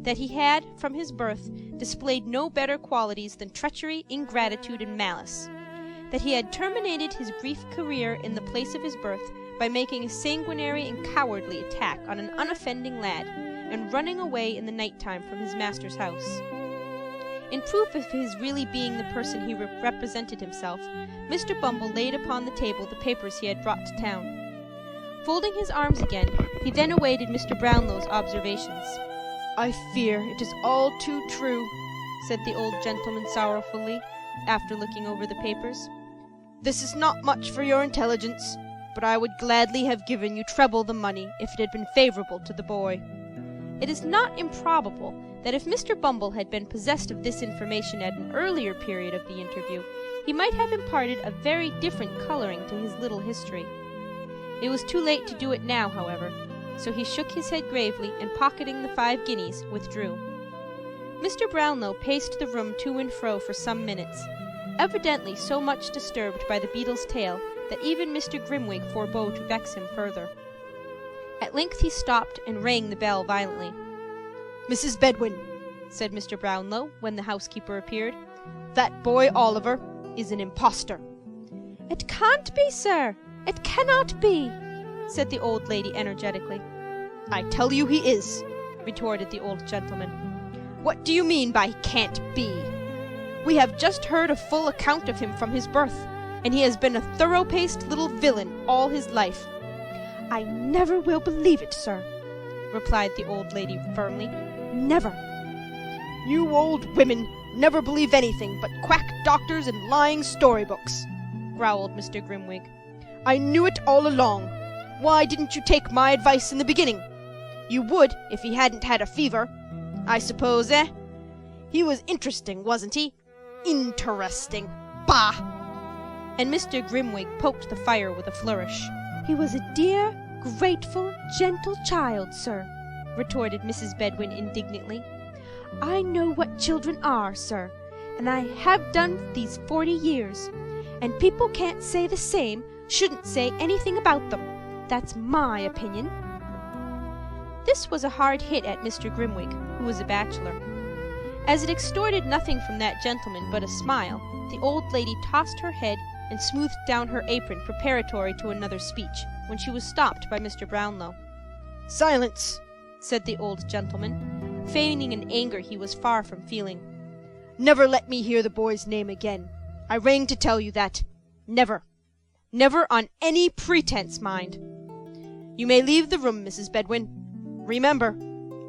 that he had, from his birth, displayed no better qualities than treachery, ingratitude, and malice, that he had terminated his brief career in the place of his birth by making a sanguinary and cowardly attack on an unoffending lad, and running away in the night-time from his master's house. In proof of his really being the person he represented himself, Mr. Bumble laid upon the table the papers he had brought to town. Folding his arms again, he then awaited Mr. Brownlow's observations. "I fear it is all too true," said the old gentleman sorrowfully, after looking over the papers. "This is not much for your intelligence, but I would gladly have given you treble the money if it had been favorable to the boy." It is not improbable that if Mr. Bumble had been possessed of this information at an earlier period of the interview, he might have imparted a very different coloring to his little history. It was too late to do it now, however, so he shook his head gravely, and pocketing the 5 guineas, withdrew. Mr. Brownlow paced the room to and fro for some minutes, evidently so much disturbed by the beetle's tale that even Mr. Grimwig forbore to vex him further. At length he stopped and rang the bell violently. "Mrs. Bedwin," said Mr. Brownlow, when the housekeeper appeared, "that boy Oliver is an impostor." "It can't be, sir! It cannot be!" said the old lady energetically. "I tell you he is," retorted the old gentleman. "What do you mean by can't be? We have just heard a full account of him from his birth, and he has been a thorough-paced little villain all his life." "I never will believe it, sir," replied the old lady firmly. "Never." "You old women never believe anything but quack doctors and lying storybooks," growled Mr. Grimwig. "I knew it all along. Why didn't you take my advice in the beginning? You would if he hadn't had a fever. I suppose, eh? He was interesting, wasn't he? Interesting. Bah!" And Mr. Grimwig poked the fire with a flourish. "He was a dear, grateful, gentle child, sir," retorted Mrs. Bedwin indignantly. "I know what children are, sir, and I have done these 40 years, and people can't say the same, shouldn't say anything about them. That's my opinion." This was a hard hit at Mr. Grimwig, who was a bachelor. As it extorted nothing from that gentleman but a smile, the old lady tossed her head and smoothed down her apron preparatory to another speech, when she was stopped by Mr. Brownlow. "Silence!" said the old gentleman, feigning an anger he was far from feeling. "Never let me hear the boy's name again. I rang to tell you that. Never. Never on any pretense, mind. You may leave the room, Mrs. Bedwin. Remember,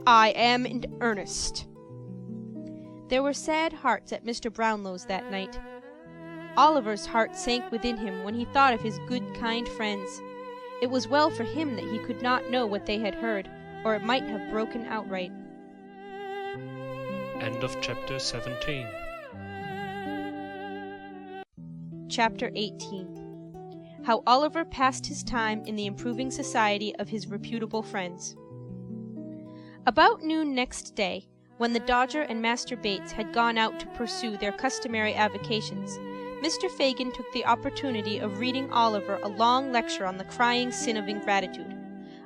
I am in earnest." There were sad hearts at Mr. Brownlow's that night. Oliver's heart sank within him when he thought of his good, kind friends. It was well for him that he could not know what they had heard, or it might have broken outright. End of chapter 17. Chapter 18. How Oliver passed his time in the improving society of his reputable friends. About noon next day, when the Dodger and Master Bates had gone out to pursue their customary avocations, Mr. Fagin took the opportunity of reading Oliver a long lecture on the crying sin of ingratitude,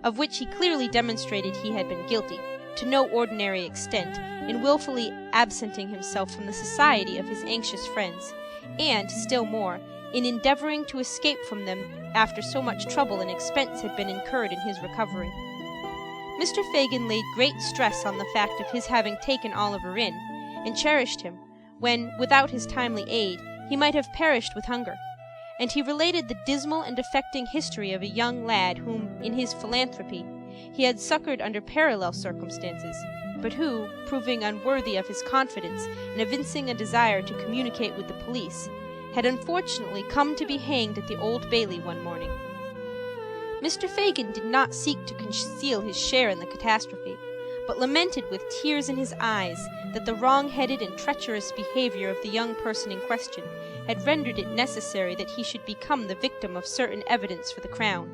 of which he clearly demonstrated he had been guilty, to no ordinary extent, in wilfully absenting himself from the society of his anxious friends, and, still more, in endeavoring to escape from them after so much trouble and expense had been incurred in his recovery. Mr. Fagin laid great stress on the fact of his having taken Oliver in, and cherished him, when, without his timely aid, he might have perished with hunger, and he related the dismal and affecting history of a young lad whom, in his philanthropy, he had succored under parallel circumstances, but who, proving unworthy of his confidence and evincing a desire to communicate with the police, had unfortunately come to be hanged at the Old Bailey one morning. Mr. Fagin did not seek to conceal his share in the catastrophe, but lamented with tears in his eyes that the wrong-headed and treacherous behavior of the young person in question had rendered it necessary that he should become the victim of certain evidence for the Crown,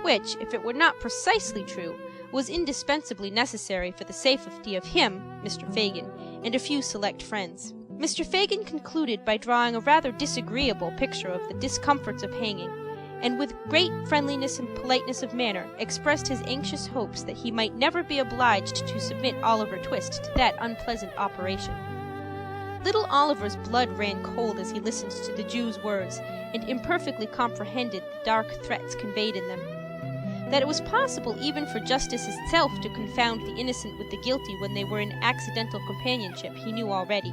which, if it were not precisely true, was indispensably necessary for the safety of him, Mr. Fagin, and a few select friends. Mr. Fagin concluded by drawing a rather disagreeable picture of the discomforts of hanging, and with great friendliness and politeness of manner expressed his anxious hopes that he might never be obliged to submit Oliver Twist to that unpleasant operation. Little Oliver's blood ran cold as he listened to the Jew's words, and imperfectly comprehended the dark threats conveyed in them. That it was possible even for justice itself to confound the innocent with the guilty when they were in accidental companionship he knew already,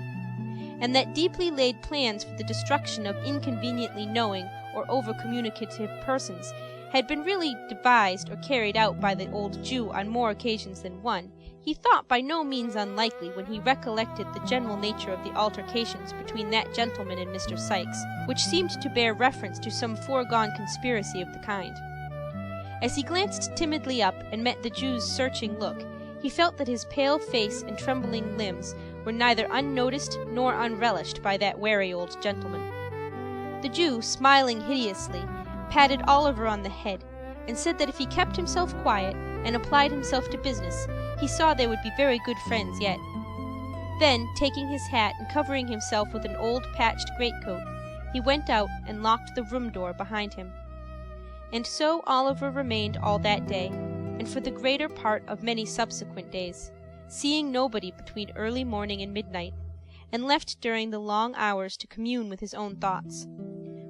and that deeply laid plans for the destruction of inconveniently knowing or over-communicative persons had been really devised or carried out by the old Jew on more occasions than one, he thought by no means unlikely when he recollected the general nature of the altercations between that gentleman and Mr. Sikes, which seemed to bear reference to some foregone conspiracy of the kind. As he glanced timidly up and met the Jew's searching look, he felt that his pale face and trembling limbs were neither unnoticed nor unrelished by that wary old gentleman. The Jew, smiling hideously, patted Oliver on the head, and said that if he kept himself quiet and applied himself to business, he saw they would be very good friends yet. Then, taking his hat and covering himself with an old patched greatcoat, he went out and locked the room door behind him. And so Oliver remained all that day, and for the greater part of many subsequent days, seeing nobody between early morning and midnight, and left during the long hours to commune with his own thoughts,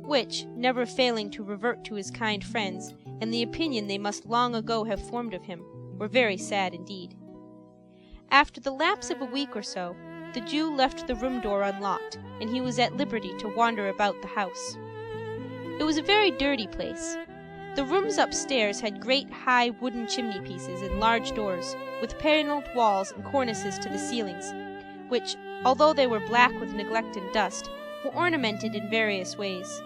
which, never failing to revert to his kind friends and the opinion they must long ago have formed of him, were very sad indeed. After the lapse of a week or so, the Jew left the room door unlocked, and he was at liberty to wander about the house. It was a very dirty place. The rooms upstairs had great high wooden chimney pieces and large doors, with panelled walls and cornices to the ceilings, which, although they were black with neglect and dust, were ornamented in various ways.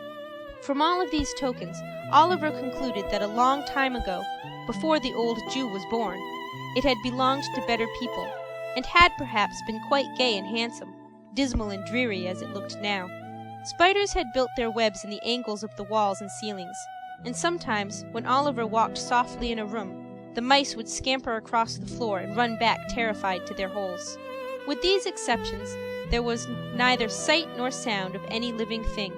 From all of these tokens, Oliver concluded that a long time ago, before the old Jew was born, it had belonged to better people, and had perhaps been quite gay and handsome, dismal and dreary as it looked now. Spiders had built their webs in the angles of the walls and ceilings, and sometimes, when Oliver walked softly in a room, the mice would scamper across the floor and run back terrified to their holes. With these exceptions, there was neither sight nor sound of any living thing,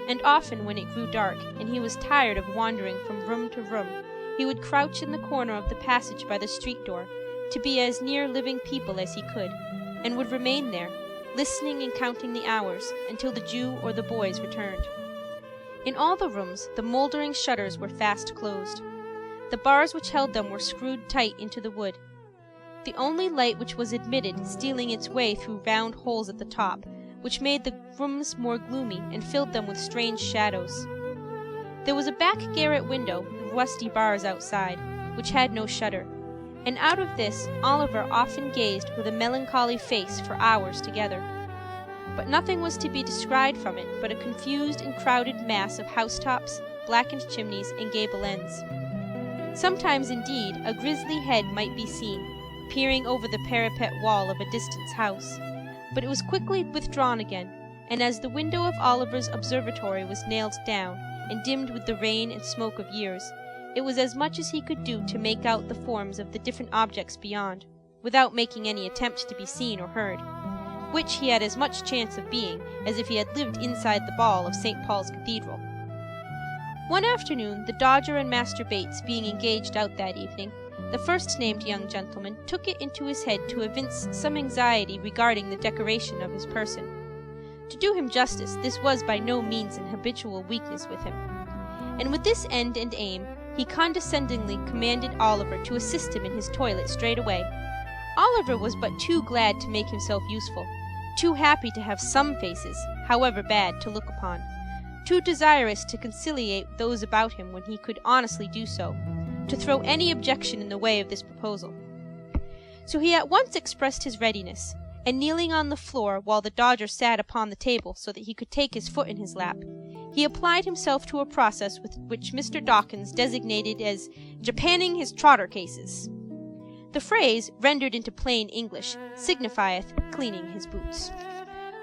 and often when it grew dark, and he was tired of wandering from room to room, he would crouch in the corner of the passage by the street door, to be as near living people as he could, and would remain there, listening and counting the hours, until the Jew or the boys returned. In all the rooms, the mouldering shutters were fast closed. The bars which held them were screwed tight into the wood. The only light which was admitted stealing its way through round holes at the top, which made the rooms more gloomy and filled them with strange shadows. There was a back garret window with rusty bars outside, which had no shutter, and out of this Oliver often gazed with a melancholy face for hours together. But nothing was to be descried from it but a confused and crowded mass of housetops, blackened chimneys, and gable ends. Sometimes, indeed, a grisly head might be seen, peering over the parapet wall of a distant house, but it was quickly withdrawn again, and as the window of Oliver's observatory was nailed down and dimmed with the rain and smoke of years, it was as much as he could do to make out the forms of the different objects beyond, without making any attempt to be seen or heard. which he had as much chance of being as if he had lived inside the ball of St. Paul's Cathedral. One afternoon, the Dodger and Master Bates being engaged out that evening, the first-named young gentleman took it into his head to evince some anxiety regarding the decoration of his person. To do him justice, this was by no means an habitual weakness with him, and with this end and aim, he condescendingly commanded Oliver to assist him in his toilet straightway. Oliver was but too glad to make himself useful, too happy to have some faces, however bad, to look upon, too desirous to conciliate those about him when he could honestly do so, to throw any objection in the way of this proposal. So he at once expressed his readiness, and kneeling on the floor while the Dodger sat upon the table so that he could take his foot in his lap, he applied himself to a process which Mr. Dawkins designated as japanning his trotter cases. The phrase, rendered into plain English, signifieth cleaning his boots.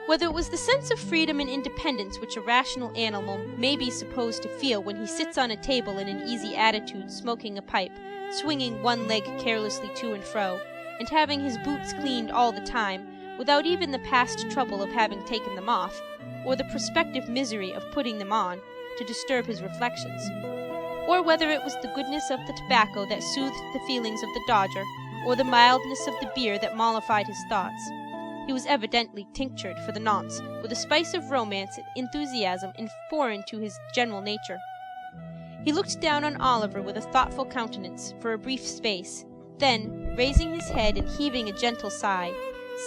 Whether it was the sense of freedom and independence which a rational animal may be supposed to feel when he sits on a table in an easy attitude smoking a pipe, swinging one leg carelessly to and fro, and having his boots cleaned all the time, without even the past trouble of having taken them off, or the prospective misery of putting them on, to disturb his reflections, or whether it was the goodness of the tobacco that soothed the feelings of the Dodger, or the mildness of the beer that mollified his thoughts, he was evidently tinctured for the nonce with a spice of romance and enthusiasm foreign to his general nature. He looked down on Oliver with a thoughtful countenance for a brief space, then, raising his head and heaving a gentle sigh,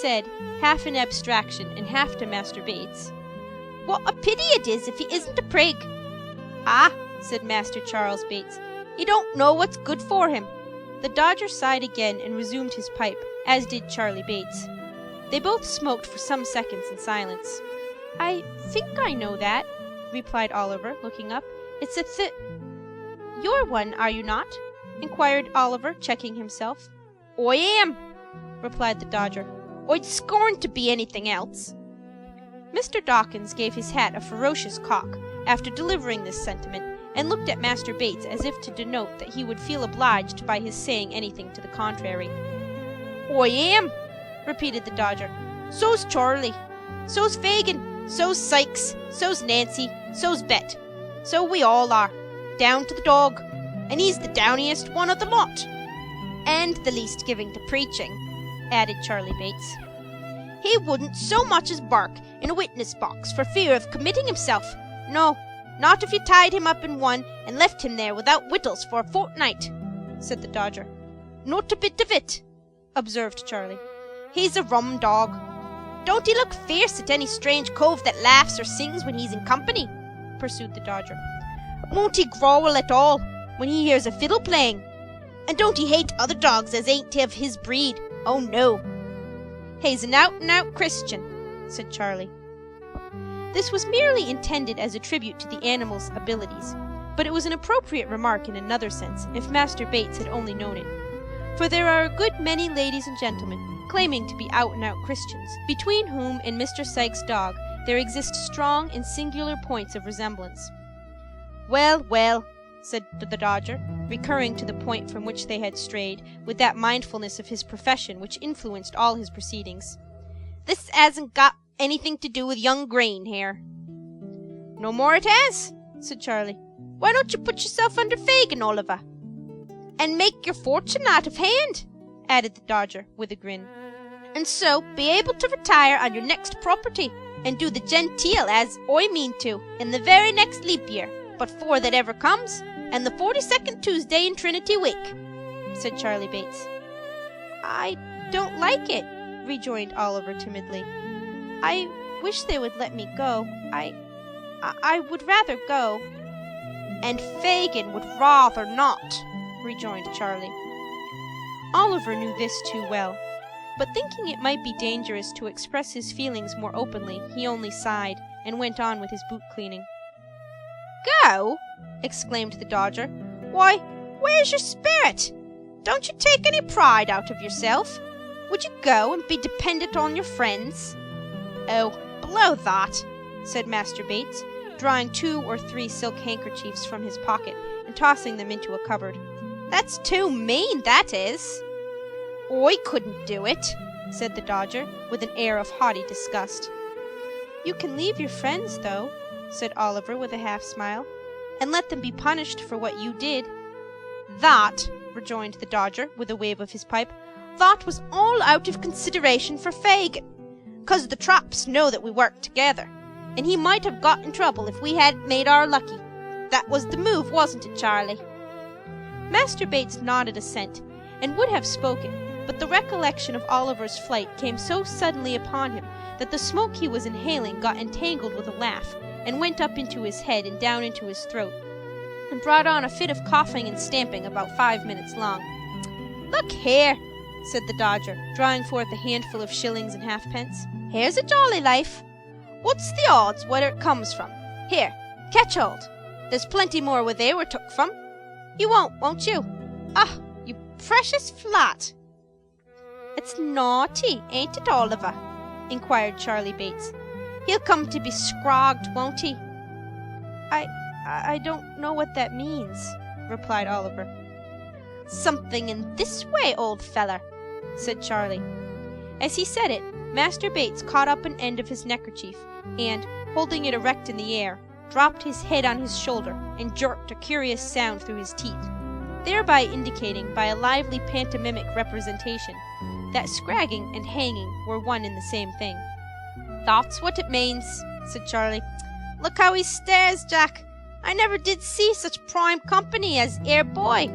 said, half in abstraction and half to Master Bates, "What a pity it is if he isn't a prig!" "Ah," said Master Charles Bates, "he don't know what's good for him." The Dodger sighed again and resumed his pipe, as did Charlie Bates. They both smoked for some seconds in silence. "I think I know that," replied Oliver, looking up. "It's a You're one, are you not?" inquired Oliver, checking himself. "I am," replied the Dodger. "I'd scorn to be anything else." Mr. Dawkins gave his hat a ferocious cock after delivering this sentiment, and looked at Master Bates as if to denote that he would feel obliged by his saying anything to the contrary. "I am," repeated the Dodger. "So's Charlie. So's Fagin. So's Sykes. So's Nancy. So's Bet. So we all are, down to the dog, and he's the downiest one of the lot." "And the least giving to preaching," added Charlie Bates. "He wouldn't so much as bark in a witness box for fear of committing himself. No, not if you tied him up in one and left him there without wittles for a fortnight," said the Dodger. "Not a bit of it," observed Charlie. "He's a rum dog. Don't he look fierce at any strange cove that laughs or sings when he's in company?" pursued the Dodger. "Won't he growl at all when he hears a fiddle playing? And don't he hate other dogs as ain't of his breed? Oh, no." "He's an out-and-out Christian," said Charlie. This was merely intended as a tribute to the animal's abilities, but it was an appropriate remark in another sense, if Master Bates had only known it. For there are a good many ladies and gentlemen claiming to be out-and-out Christians, between whom and Mr. Sykes' dog there exist strong and singular points of resemblance. "Well, well," said the Dodger, recurring to the point from which they had strayed, with that mindfulness of his profession which influenced all his proceedings, "this hasn't got anything to do with young Grain here." "No more it has," said Charlie. "Why don't you put yourself under Fagin, Oliver?" "And make your fortune out of hand," added the Dodger, with a grin. "And so be able to retire on your next property, and do the genteel as I mean to, in the very next leap year, but 'fore that ever comes, and the 42nd Tuesday in Trinity week," said Charlie Bates. "I don't like it," rejoined Oliver timidly. "I wish they would let me go. I would rather go." "And Fagin would rather not," rejoined Charlie. Oliver knew this too well, but thinking it might be dangerous to express his feelings more openly, he only sighed, and went on with his boot cleaning. "Go?" exclaimed the Dodger. "Why, where's your spirit? Don't you take any pride out of yourself? Would you go and be dependent on your friends?" "Oh, blow that," said Master Bates, drawing 2 or 3 silk handkerchiefs from his pocket and tossing them into a cupboard. "That's too mean, that is." "I couldn't do it," said the Dodger, with an air of haughty disgust. You can leave your friends, though, said Oliver with a half-smile, and let them be punished for what you did. That, rejoined the Dodger, with a wave of his pipe, that was all out of consideration for Fagin, 'cause the traps know that we work together, and he might have got in trouble if we hadn't made our lucky. That was the move, wasn't it, Charlie? Master Bates nodded assent, and would have spoken, but the recollection of Oliver's flight came so suddenly upon him that the smoke he was inhaling got entangled with a laugh, and went up into his head and down into his throat, and brought on a fit of coughing and stamping about 5 minutes long. Look here, said the Dodger, drawing forth a handful of shillings and halfpence. Here's a jolly life. What's the odds where it comes from? Here, catch hold. There's plenty more where they were took from. You won't you? Ah, you precious flat. It's naughty, ain't it, Oliver? Inquired Charlie Bates. He'll come to be scrogged, won't he? I don't know what that means, replied Oliver. Something in this way, old feller, said Charlie. As he said it, Master Bates caught up an end of his neckerchief, and, holding it erect in the air, dropped his head on his shoulder and jerked a curious sound through his teeth, thereby indicating by a lively pantomimic representation that scragging and hanging were one and the same thing. That's what it means, said Charlie. Look how he stares, Jack. I never did see such prime company as ere boy.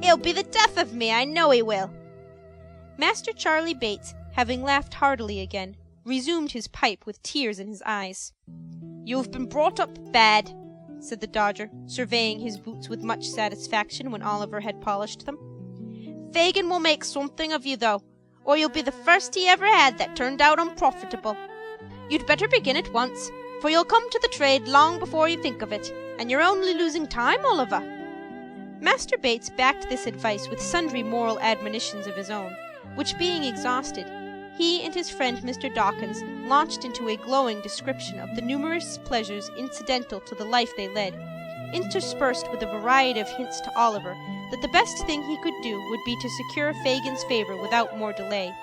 He'll be the death of me, I know he will. Master Charlie Bates, having laughed heartily again, resumed his pipe with tears in his eyes. You've been brought up bad, said the Dodger, surveying his boots with much satisfaction when Oliver had polished them. Fagin will make something of you, though, or you'll be the first he ever had that turned out unprofitable. You'd better begin at once, for you'll come to the trade long before you think of it, and you're only losing time, Oliver. Master Bates backed this advice with sundry moral admonitions of his own, which being exhausted, he and his friend Mr. Dawkins launched into a glowing description of the numerous pleasures incidental to the life they led, interspersed with a variety of hints to Oliver that the best thing he could do would be to secure Fagin's favor without more delay,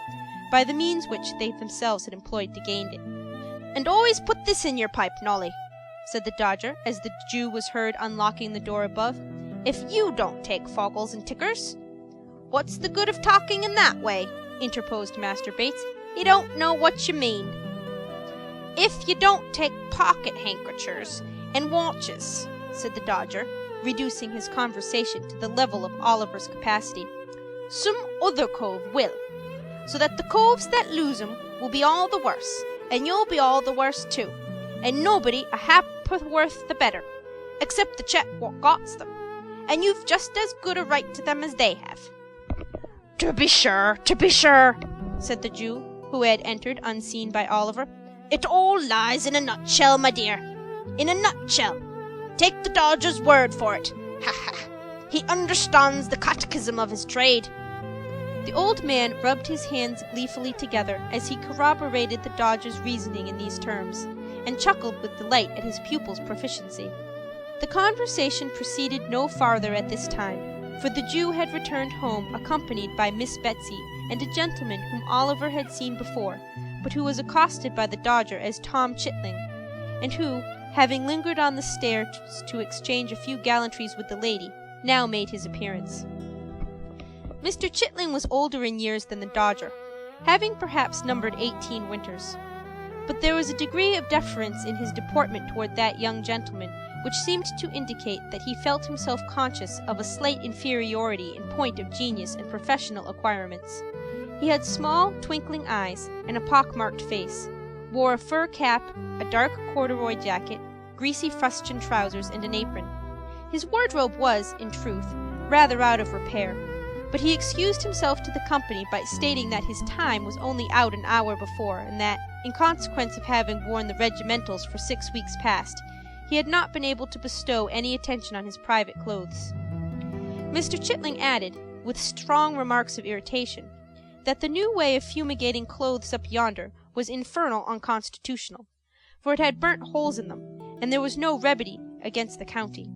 by the means which they themselves had employed to gain it. And always put this in your pipe, Nolly, said the Dodger, as the Jew was heard unlocking the door above. If you don't take fogles and tickers. What's the good of talking in that way? Interposed Master Bates. You don't know what you mean. If you don't take pocket handkerchers and watches, said the Dodger, reducing his conversation to the level of Oliver's capacity, some other cove will, so that the coves that lose 'em will be all the worse, and you'll be all the worse too, and nobody a ha'porth the better, except the chap what gots them, and you've just as good a right to them as they have. To be sure, said the Jew, who had entered unseen by Oliver. It all lies in a nutshell, my dear. In a nutshell. Take the Dodger's word for it. Ha ha. He understands the catechism of his trade. The old man rubbed his hands gleefully together as he corroborated the Dodger's reasoning in these terms, and chuckled with delight at his pupil's proficiency. The conversation proceeded no farther at this time, for the Jew had returned home accompanied by Miss Betsy and a gentleman whom Oliver had seen before, but who was accosted by the Dodger as Tom Chitling, and who, having lingered on the stairs to exchange a few gallantries with the lady, now made his appearance. Mr. Chitling was older in years than the Dodger, having perhaps numbered 18 winters, but there was a degree of deference in his deportment toward that young gentleman which seemed to indicate that he felt himself conscious of a slight inferiority in point of genius and professional acquirements. He had small, twinkling eyes and a pock-marked face, wore a fur cap, a dark corduroy jacket, greasy fustian trousers, and an apron. His wardrobe was, in truth, rather out of repair, but he excused himself to the company by stating that his time was only out an hour before, and that, in consequence of having worn the regimentals for 6 weeks past, he had not been able to bestow any attention on his private clothes. Mr. Chitling added, with strong remarks of irritation, that the new way of fumigating clothes up yonder was infernal unconstitutional, for it had burnt holes in them, and there was no remedy against the county.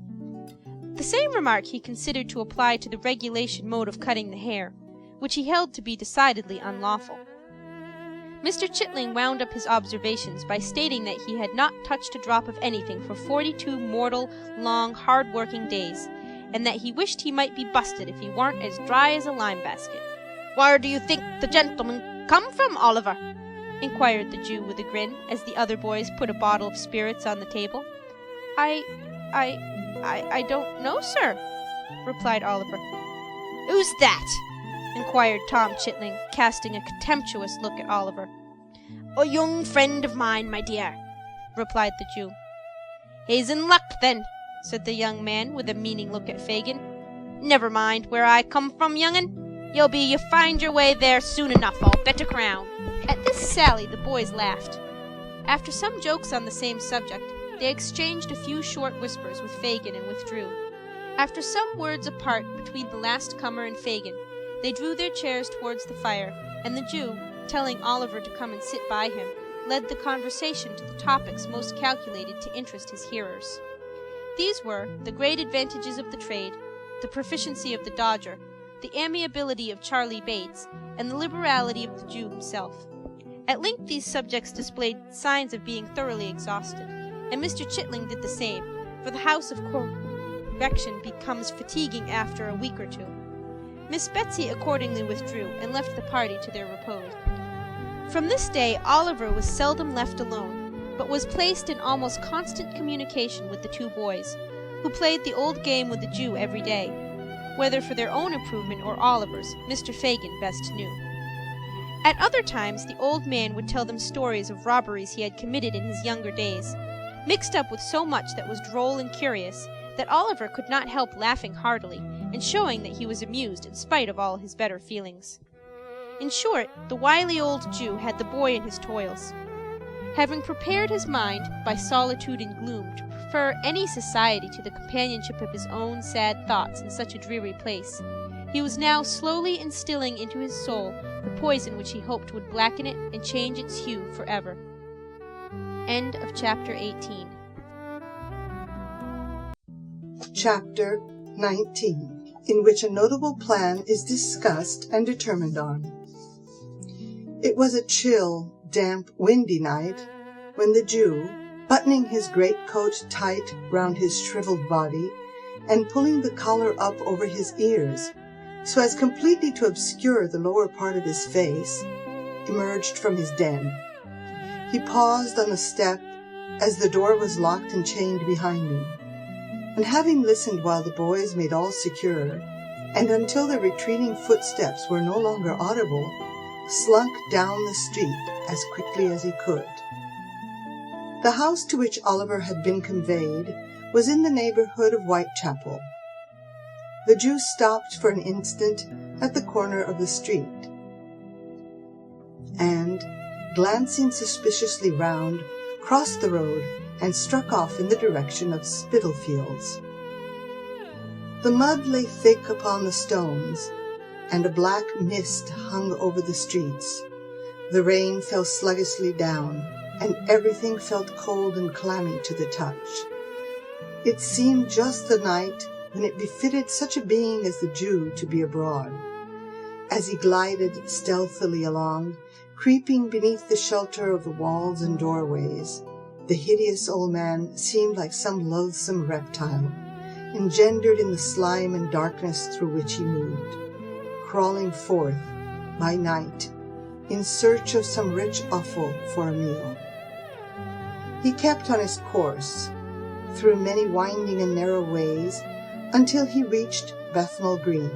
The same remark he considered to apply to the regulation mode of cutting the hair, which he held to be decidedly unlawful. Mr. Chitling wound up his observations by stating that he had not touched a drop of anything for 42 mortal, long, hard-working days, and that he wished he might be busted if he warn't as dry as a lime-basket. "Where do you think the gentleman come from, Oliver?" inquired the Jew with a grin, as the other boys put a bottle of spirits on the table. I don't know, sir," replied Oliver. "Who's that?" inquired Tom Chitling, casting a contemptuous look at Oliver. "A young friend of mine, my dear," replied the Jew. "He's in luck, then," said the young man, with a meaning look at Fagin. "Never mind where I come from, young'un. You find your way there soon enough, I'll bet a crown." At this sally the boys laughed. After some jokes on the same subject, they exchanged a few short whispers with Fagin and withdrew. After some words apart between the last comer and Fagin, they drew their chairs towards the fire, and the Jew, telling Oliver to come and sit by him, led the conversation to the topics most calculated to interest his hearers. These were the great advantages of the trade, the proficiency of the Dodger, the amiability of Charlie Bates, and the liberality of the Jew himself. At length these subjects displayed signs of being thoroughly exhausted, and Mr. Chitling did the same, for the house of correction becomes fatiguing after a week or two. Miss Betsy accordingly withdrew, and left the party to their repose. From this day Oliver was seldom left alone, but was placed in almost constant communication with the two boys, who played the old game with the Jew every day. Whether for their own improvement or Oliver's, Mr. Fagin best knew. At other times the old man would tell them stories of robberies he had committed in his younger days, mixed up with so much that was droll and curious, that Oliver could not help laughing heartily, and showing that he was amused in spite of all his better feelings. In short, the wily old Jew had the boy in his toils. Having prepared his mind, by solitude and gloom, to prefer any society to the companionship of his own sad thoughts in such a dreary place, he was now slowly instilling into his soul the poison which he hoped would blacken it and change its hue forever. End of chapter 18. Chapter 19, in which a notable plan is discussed and determined on. It was a chill, damp, windy night when the Jew, buttoning his greatcoat tight round his shriveled body and pulling the collar up over his ears so as completely to obscure the lower part of his face, emerged from his den. He paused on the step as the door was locked and chained behind him, and having listened while the boys made all secure, and until the retreating footsteps were no longer audible, slunk down the street as quickly as he could. The house to which Oliver had been conveyed was in the neighborhood of Whitechapel. The Jew stopped for an instant at the corner of the street, and, glancing suspiciously round, crossed the road and struck off in the direction of Spitalfields. The mud lay thick upon the stones, and a black mist hung over the streets. The rain fell sluggishly down, and everything felt cold and clammy to the touch. It seemed just the night when it befitted such a being as the Jew to be abroad. As he glided stealthily along, creeping beneath the shelter of the walls and doorways, the hideous old man seemed like some loathsome reptile, engendered in the slime and darkness through which he moved, crawling forth by night in search of some rich offal for a meal. He kept on his course, through many winding and narrow ways, until he reached Bethnal Green.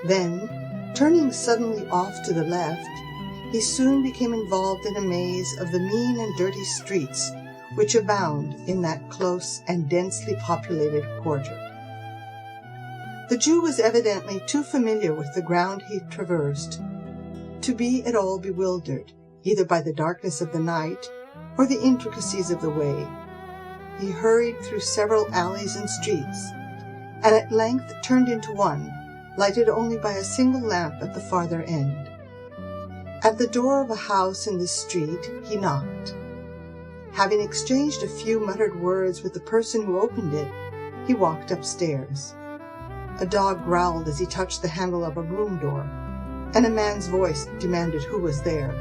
Then, turning suddenly off to the left, he soon became involved in a maze of the mean and dirty streets which abound in that close and densely populated quarter. The Jew was evidently too familiar with the ground he traversed to be at all bewildered, either by the darkness of the night or the intricacies of the way. He hurried through several alleys and streets, and at length turned into one, lighted only by a single lamp at the farther end. At the door of a house in this street he knocked. Having exchanged a few muttered words with the person who opened it, he walked upstairs. A dog growled as he touched the handle of a room door, and a man's voice demanded who was there.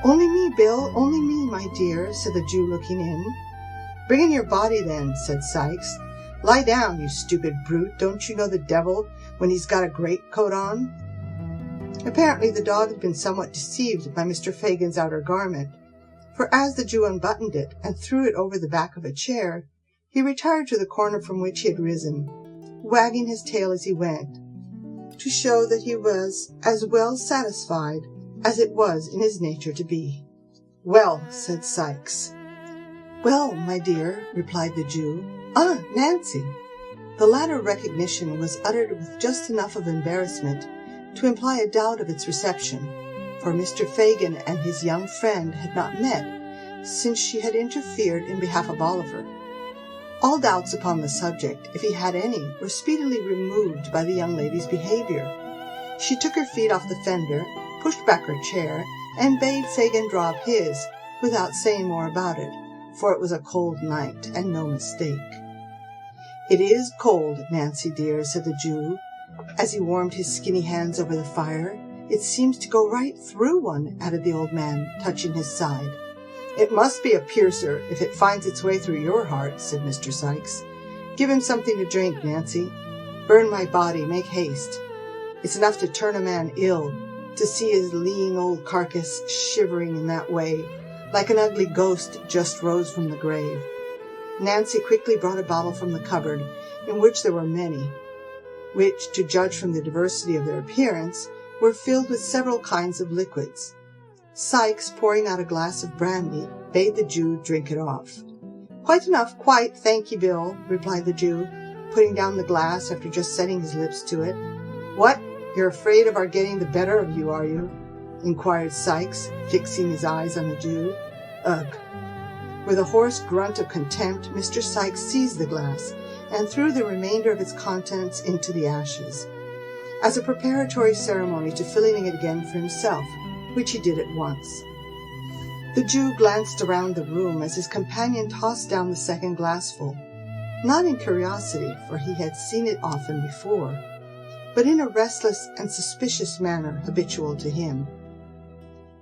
"Only me, Bill, only me, my dear," said the Jew, looking in. "Bring in your body, then," said Sikes. "Lie down, you stupid brute. Don't you know the devil when he's got a greatcoat on?" Apparently the dog had been somewhat deceived by Mr. Fagin's outer garment, for as the Jew unbuttoned it and threw it over the back of a chair, he retired to the corner from which he had risen, wagging his tail as he went, to show that he was as well satisfied as it was in his nature to be. "Well," said Sikes. "Well, my dear," replied the Jew. "Ah, Nancy!" The latter recognition was uttered with just enough of embarrassment to imply a doubt of its reception, for Mr. Fagin and his young friend had not met since she had interfered in behalf of Oliver. All doubts upon the subject, if he had any, were speedily removed by the young lady's behavior. She took her feet off the fender, pushed back her chair, and bade Fagin draw up his, without saying more about it, for it was a cold night, and no mistake. "It is cold, Nancy dear," said the Jew, as he warmed his skinny hands over the fire. "It seems to go right through one," added the old man, touching his side. "It must be a piercer if it finds its way through your heart," said Mr. Sikes. "Give him something to drink, Nancy. Burn my body, make haste. It's enough to turn a man ill, to see his lean old carcass shivering in that way, like an ugly ghost just rose from the grave." Nancy quickly brought a bottle from the cupboard, in which there were many, which, to judge from the diversity of their appearance, were filled with several kinds of liquids. Sikes, pouring out a glass of brandy, bade the Jew drink it off. "Quite enough, quite, thank ye, Bill," replied the Jew, putting down the glass after just setting his lips to it. "What? You're afraid of our getting the better of you, are you?" inquired Sikes, fixing his eyes on the Jew. "Ugh!" With a hoarse grunt of contempt, Mr. Sikes seized the glass and threw the remainder of its contents into the ashes, as a preparatory ceremony to filling it again for himself, which he did at once. The Jew glanced around the room as his companion tossed down the second glassful, not in curiosity, for he had seen it often before, but in a restless and suspicious manner habitual to him.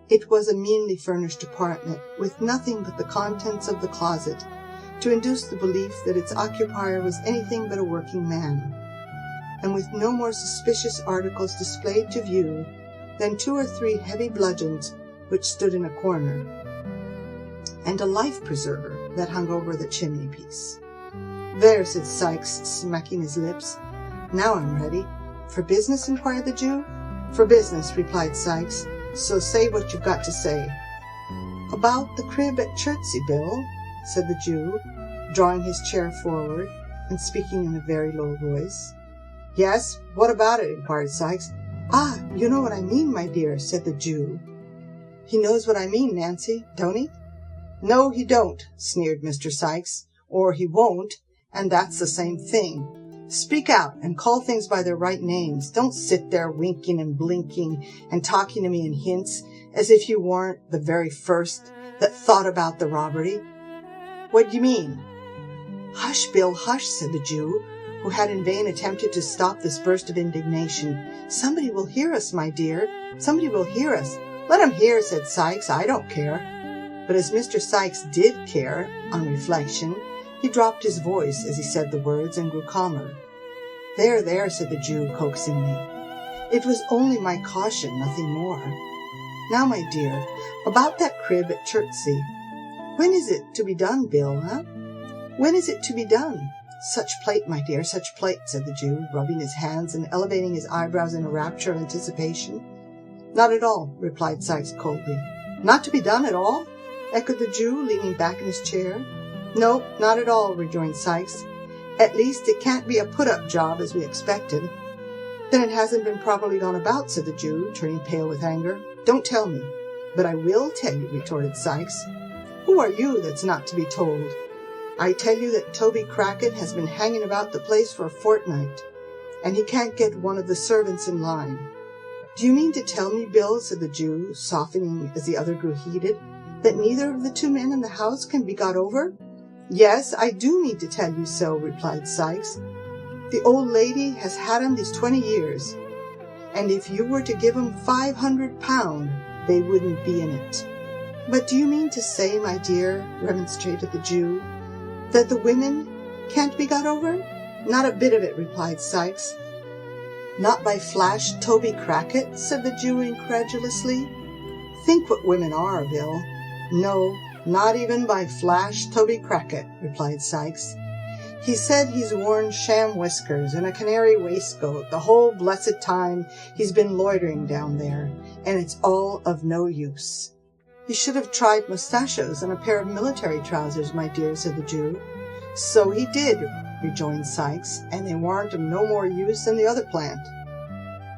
It was a meanly furnished apartment, with nothing but the contents of the closet to induce the belief that its occupier was anything but a working man, and with no more suspicious articles displayed to view than 2 or 3 heavy bludgeons which stood in a corner, and a life-preserver that hung over the chimney-piece. "There," said Sikes, smacking his lips. "Now I'm ready." "For business?" inquired the Jew. "For business," replied Sikes. "So say what you've got to say." "About the crib at Chertsey, Bill," said the Jew, drawing his chair forward and speaking in a very low voice. "Yes, what about it?" inquired Sikes. "Ah, you know what I mean, my dear," said the Jew. "He knows what I mean, Nancy, don't he?" "No, he don't," sneered Mr. Sikes, "or he won't, and that's the same thing. Speak out and call things by their right names. Don't sit there winking and blinking and talking to me in hints as if you weren't the very first that thought about the robbery. What do you mean?" "Hush, Bill, hush," said the Jew, who had in vain attempted to stop this burst of indignation. "Somebody will hear us, my dear. Somebody will hear us." "Let 'em hear," said Sikes. "I don't care." But as Mr. Sikes did care, on reflection, he dropped his voice as he said the words and grew calmer. "There, there," said the Jew coaxingly. "It was only my caution, nothing more. Now, my dear, about that crib at Chertsey. When is it to be done, Bill, huh? When is it to be done?" "Such plate, my dear, such plate," said the Jew, rubbing his hands and elevating his eyebrows in a rapture of anticipation. "Not at all," replied Sikes coldly. "Not to be done at all?" echoed the Jew, leaning back in his chair. "No, not at all," rejoined Sikes. "At least it can't be a put-up job as we expected." "Then it hasn't been properly gone about," said the Jew, turning pale with anger. "Don't tell me." "But I will tell you," retorted Sikes. "Who are you that's not to be told? I tell you that Toby Crackit has been hanging about the place for a fortnight, and he can't get one of the servants in line." "Do you mean to tell me, Bill," said the Jew, softening as the other grew heated, "that neither of the 2 men in the house can be got over?" "Yes, I do mean to tell you so," replied Sikes. "The old lady has had 'em these 20 years, and if you were to give 'em £500, they wouldn't be in it." But do you mean to say, my dear, remonstrated the Jew, that the women can't be got over? Not a bit of it, replied Sikes. Not by Flash Toby Crackit, said the Jew incredulously. Think what women are, Bill. No, not even by Flash Toby Crackit, replied Sikes. He said he's worn sham whiskers and a canary waistcoat the whole blessed time he's been loitering down there, and it's all of no use. You should have tried mustachios and a pair of military trousers, my dear, said the Jew. So he did, rejoined Sikes, and they warn't of no more use than the other plant.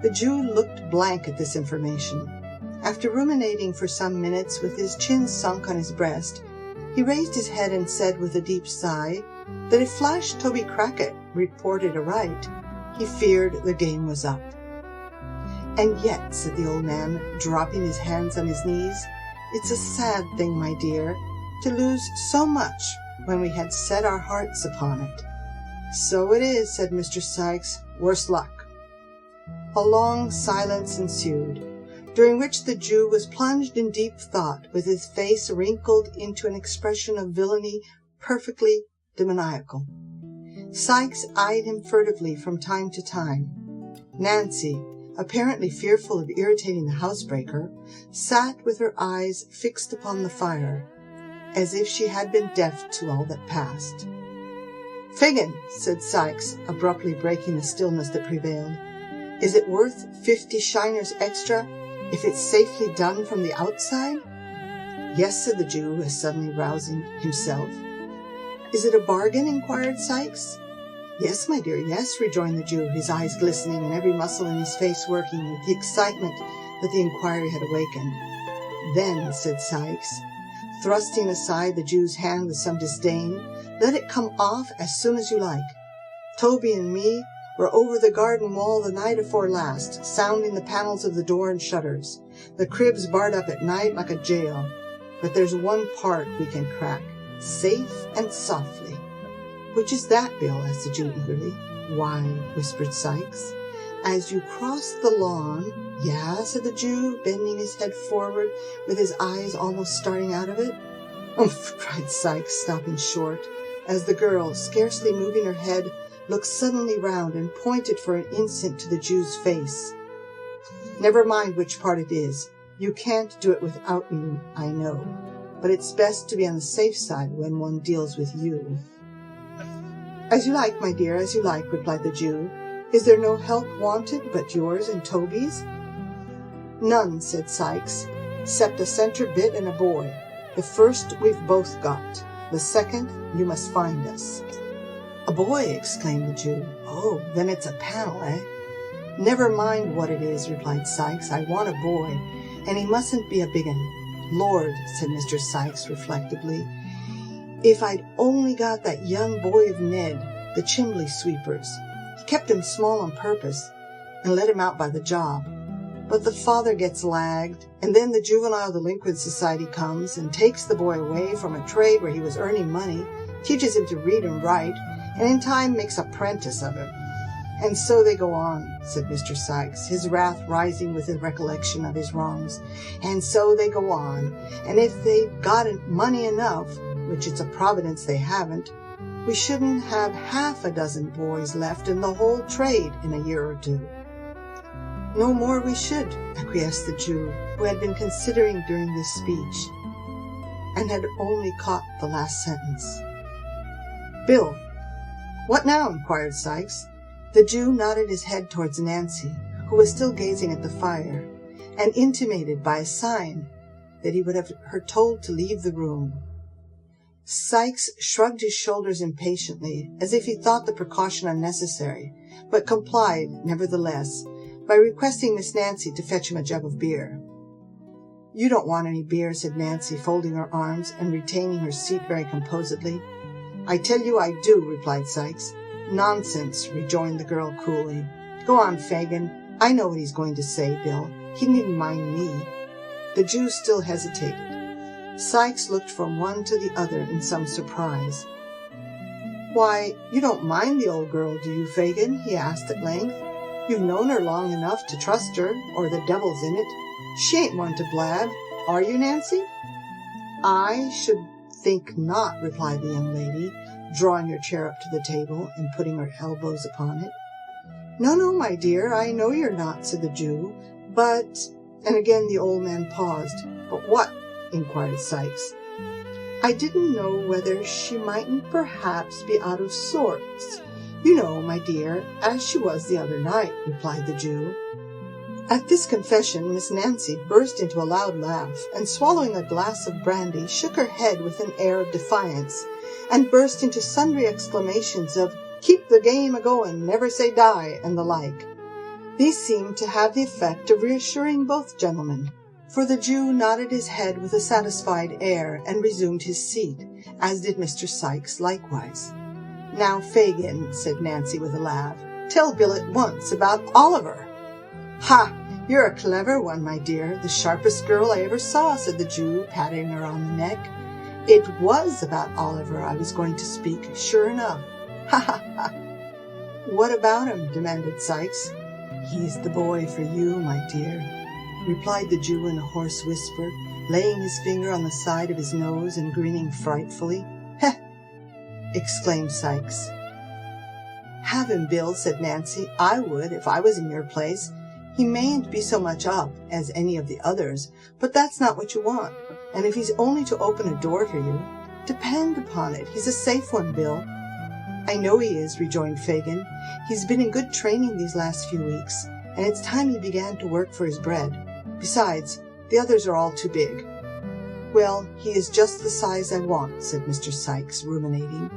The Jew looked blank at this information. After ruminating for some minutes with his chin sunk on his breast, he raised his head and said with a deep sigh that if Flash Toby Crackit reported aright, he feared the game was up. And yet, said the old man, dropping his hands on his knees, it's a sad thing, my dear, to lose so much when we had set our hearts upon it. So it is, said Mr. Sikes. Worse luck. A long silence ensued, during which the Jew was plunged in deep thought, with his face wrinkled into an expression of villainy perfectly demoniacal. Sikes eyed him furtively from time to time. Nancy, apparently fearful of irritating the housebreaker, sat with her eyes fixed upon the fire, as if she had been deaf to all that passed. Fagin, said Sikes, abruptly breaking the stillness that prevailed, is it worth 50 shiners extra if it's safely done from the outside? Yes, said the Jew, as suddenly rousing himself. Is it a bargain? Inquired Sikes. Yes, my dear, yes, rejoined the Jew, his eyes glistening and every muscle in his face working with the excitement that the inquiry had awakened. Then, said Sikes, thrusting aside the Jew's hand with some disdain, let it come off as soon as you like. Toby and me were over the garden wall the night afore last, sounding the panels of the door and shutters, the cribs barred up at night like a jail. But there's one part we can crack, safe and softly. Which is that, Bill? Asked the Jew eagerly. Why, whispered Sikes, as you cross the lawn. Yeah, said the Jew, bending his head forward with his eyes almost starting out of it. Umph, cried Sikes, stopping short, as the girl, scarcely moving her head, looked suddenly round and pointed for an instant to the Jew's face. Never mind which part it is. You can't do it without me, I know, but it's best to be on the safe side when one deals with you. As you like, my dear, as you like, replied the Jew. Is there no help wanted but yours and Toby's? None, said Sikes, except a centre bit and a boy. The first we've both got. The second you must find us. A boy, exclaimed the Jew. Oh, then it's a panel, eh? Never mind what it is, replied Sikes. I want a boy, and he mustn't be a big un. Lord, said Mr. Sikes reflectively, if I'd only got that young boy of Ned, the chimbley sweeper's. He kept him small on purpose, and let him out by the job. But the father gets lagged, and then the Juvenile Delinquent Society comes and takes the boy away from a trade where he was earning money, teaches him to read and write, and in time makes a prentice of him. And so they go on, said Mr. Sikes, his wrath rising with the recollection of his wrongs. And so they go on, and if they've got money enough, which it's a providence they haven't, we shouldn't have half a dozen boys left in the whole trade in a year or two. No more we should, acquiesced the Jew, who had been considering during this speech, and had only caught the last sentence. Bill. What now? Inquired Sikes. The Jew nodded his head towards Nancy, who was still gazing at the fire, and intimated by a sign that he would have her told to leave the room. Sikes shrugged his shoulders impatiently, as if he thought the precaution unnecessary, but complied, nevertheless, by requesting Miss Nancy to fetch him a jug of beer. You don't want any beer, said Nancy, folding her arms and retaining her seat very composedly. I tell you I do, replied Sikes. Nonsense, rejoined the girl coolly. Go on, Fagin. I know what he's going to say, Bill. He needn't mind me. The Jew still hesitated. Sikes looked from one to the other in some surprise. Why, you don't mind the old girl, do you, Fagin? He asked at length. You've known her long enough to trust her, or the devil's in it. She ain't one to blab, are you, Nancy? I should think not, replied the young lady, drawing her chair up to the table and putting her elbows upon it. No, no, my dear, I know you're not, said the Jew, but... And again the old man paused. But what? Inquired Sikes. I didn't know whether she mightn't perhaps be out of sorts. You know, my dear, as she was the other night, replied the Jew. At this confession, Miss Nancy burst into a loud laugh, and swallowing a glass of brandy, shook her head with an air of defiance, and burst into sundry exclamations of, "Keep the game a-goin', never say die," and the like. These seemed to have the effect of reassuring both gentlemen, for the Jew nodded his head with a satisfied air, and resumed his seat, as did Mr. Sikes likewise. "Now, Fagin," said Nancy with a laugh, "tell Bill at once about Oliver." "Ha! You're a clever one, my dear, the sharpest girl I ever saw," said the Jew, patting her on the neck. "It was about Oliver I was going to speak, sure enough. Ha, ha, ha!" "What about him?" demanded Sikes. "He's the boy for you, my dear," replied the Jew in a hoarse whisper, laying his finger on the side of his nose and grinning frightfully. "Heh!" exclaimed Sikes. "Have him, Bill," said Nancy. "I would, if I was in your place. He mayn't be so much up as any of the others, but that's not what you want. And if he's only to open a door for you, depend upon it, he's a safe one, Bill." "I know he is," rejoined Fagin. "He's been in good training these last few weeks, and it's time he began to work for his bread. Besides, the others are all too big." "Well, he is just the size I want," said Mr. Sikes, ruminating.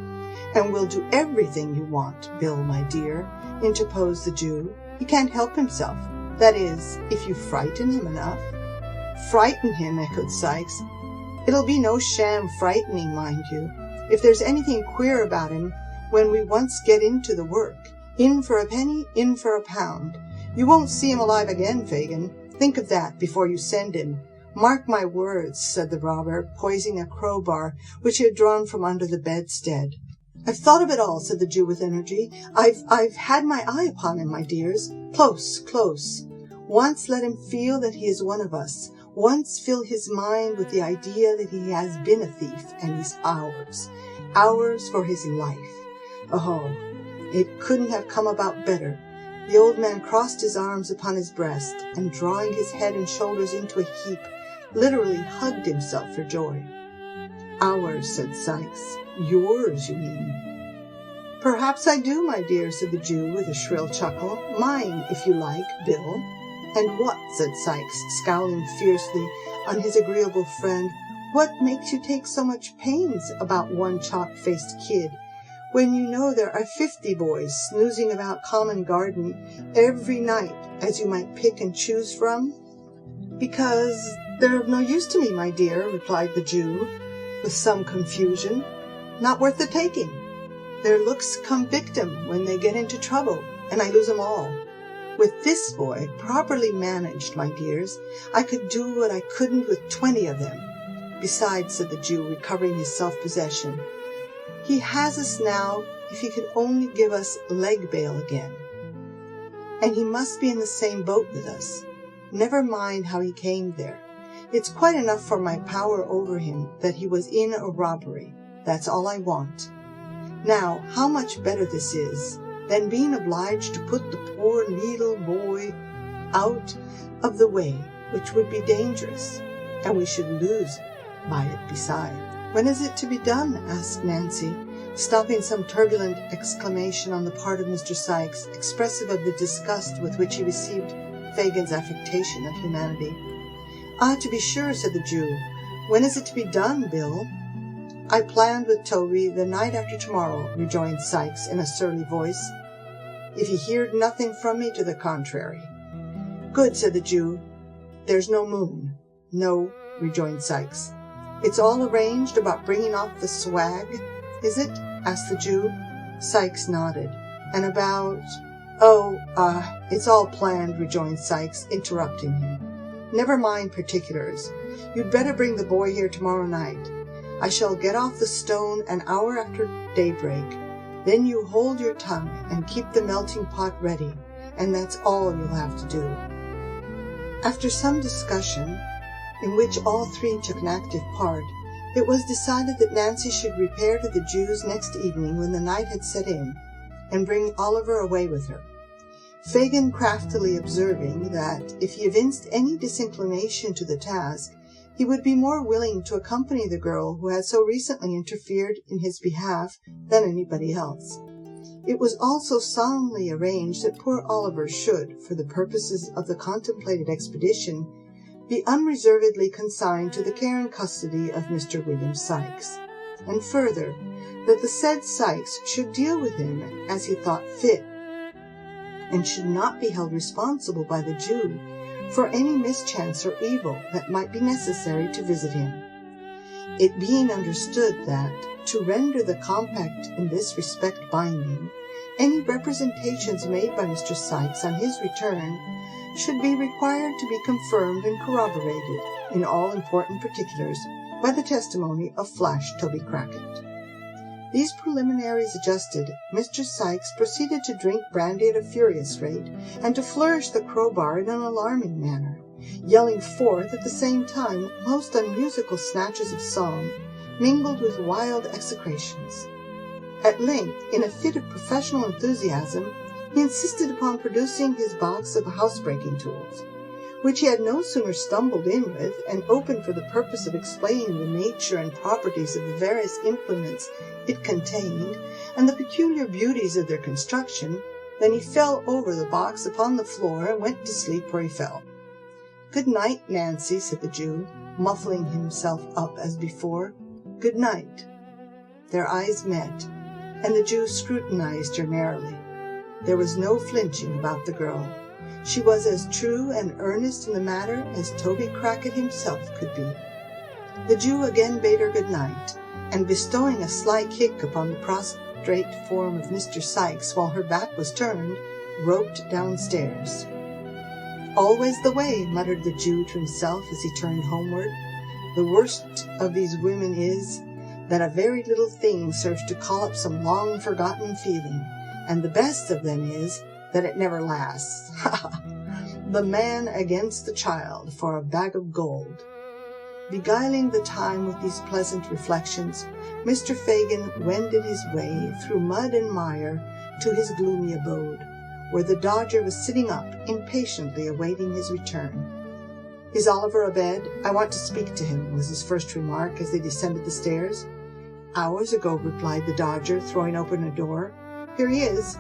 "And we'll do everything you want, Bill, my dear," interposed the Jew. "He can't help himself. That is, if you frighten him enough." "Frighten him," echoed Sikes. "It'll be no sham frightening, mind you. If there's anything queer about him, when we once get into the work, in for a penny, in for a pound. You won't see him alive again, Fagin. Think of that before you send him. Mark my words," said the robber, poising a crowbar which he had drawn from under the bedstead. "I've thought of it all," said the Jew with energy. I've had my eye upon him, my dears. Close, close. Once let him feel that he is one of us. Once fill his mind with the idea that he has been a thief, and he's ours. Ours for his life. Oh, it couldn't have come about better. The old man crossed his arms upon his breast, and drawing his head and shoulders into a heap, literally hugged himself for joy. "Ours," said Sikes. "Yours, you mean." "Perhaps I do, my dear," said the Jew with a shrill chuckle. "Mine, if you like, Bill." "And what?" said Sikes, scowling fiercely on his agreeable friend. "What makes you take so much pains about one chalk-faced kid, when you know there are 50 boys snoozing about Common Garden every night, as you might pick and choose from?" "Because they're of no use to me, my dear," replied the Jew, with some confusion. "Not worth the taking. Their looks come victim when they get into trouble, and I lose 'em all. With this boy, properly managed, my dears, I could do what I couldn't with 20 of them. Besides," said the Jew, recovering his self-possession, "he has us now if he could only give us leg bail again. And he must be in the same boat with us. Never mind how he came there. It's quite enough for my power over him that he was in a robbery. That's all I want. Now, how much better this is than being obliged to put the poor little boy out of the way, which would be dangerous, and we should lose by it beside." "When is it to be done?" asked Nancy, stopping some turbulent exclamation on the part of Mr. Sikes, expressive of the disgust with which he received Fagin's affectation of humanity. "Ah, to be sure," said the Jew. "When is it to be done, Bill?" "I planned with Toby the night after tomorrow," rejoined Sikes in a surly voice, "if he heard nothing from me to the contrary." "Good," said the Jew. "There's no moon." "No," rejoined Sikes. "It's all arranged about bringing off the swag, is it?" asked the Jew. Sikes nodded. "And about—" It's all planned," rejoined Sikes, interrupting him. "Never mind particulars. You'd better bring the boy here tomorrow night. I shall get off the stone an hour after daybreak. Then you hold your tongue and keep the melting pot ready, and that's all you'll have to do." After some discussion, in which all three took an active part, it was decided that Nancy should repair to the Jew's next evening when the night had set in, and bring Oliver away with her. Fagin craftily observing that if he evinced any disinclination to the task, he would be more willing to accompany the girl who had so recently interfered in his behalf than anybody else. It was also solemnly arranged that poor Oliver should, for the purposes of the contemplated expedition, be unreservedly consigned to the care and custody of Mr. William Sikes, and further, that the said Sikes should deal with him as he thought fit, and should not be held responsible by the Jew for any mischance or evil that might be necessary to visit him. It being understood that, to render the compact in this respect binding, any representations made by Mr. Sikes on his return should be required to be confirmed and corroborated in all important particulars by the testimony of Flash Toby Crackit. These preliminaries adjusted, Mr. Sikes proceeded to drink brandy at a furious rate, and to flourish the crowbar in an alarming manner, yelling forth at the same time most unmusical snatches of song, mingled with wild execrations. At length, in a fit of professional enthusiasm, he insisted upon producing his box of housebreaking tools, which he had no sooner stumbled in with and opened for the purpose of explaining the nature and properties of the various implements it contained, and the peculiar beauties of their construction, than he fell over the box upon the floor and went to sleep where he fell. "Good night, Nancy," said the Jew, muffling himself up as before. "Good night." Their eyes met, and the Jew scrutinized her narrowly. There was no flinching about the girl. She was as true and earnest in the matter as Toby Crackit himself could be. The Jew again bade her good night, and bestowing a sly kick upon the prostrate form of Mr. Sikes while her back was turned, roped downstairs. "Always the way," muttered the Jew to himself as he turned homeward. "The worst of these women is, that a very little thing serves to call up some long-forgotten feeling, and the best of them is, that it never lasts. Ha ha! The man against the child for a bag of gold." Beguiling the time with these pleasant reflections, Mr. Fagin wended his way through mud and mire to his gloomy abode, where the Dodger was sitting up, impatiently awaiting his return. "Is Oliver abed? I want to speak to him," was his first remark as they descended the stairs. "Hours ago," replied the Dodger, throwing open a door. "Here he is."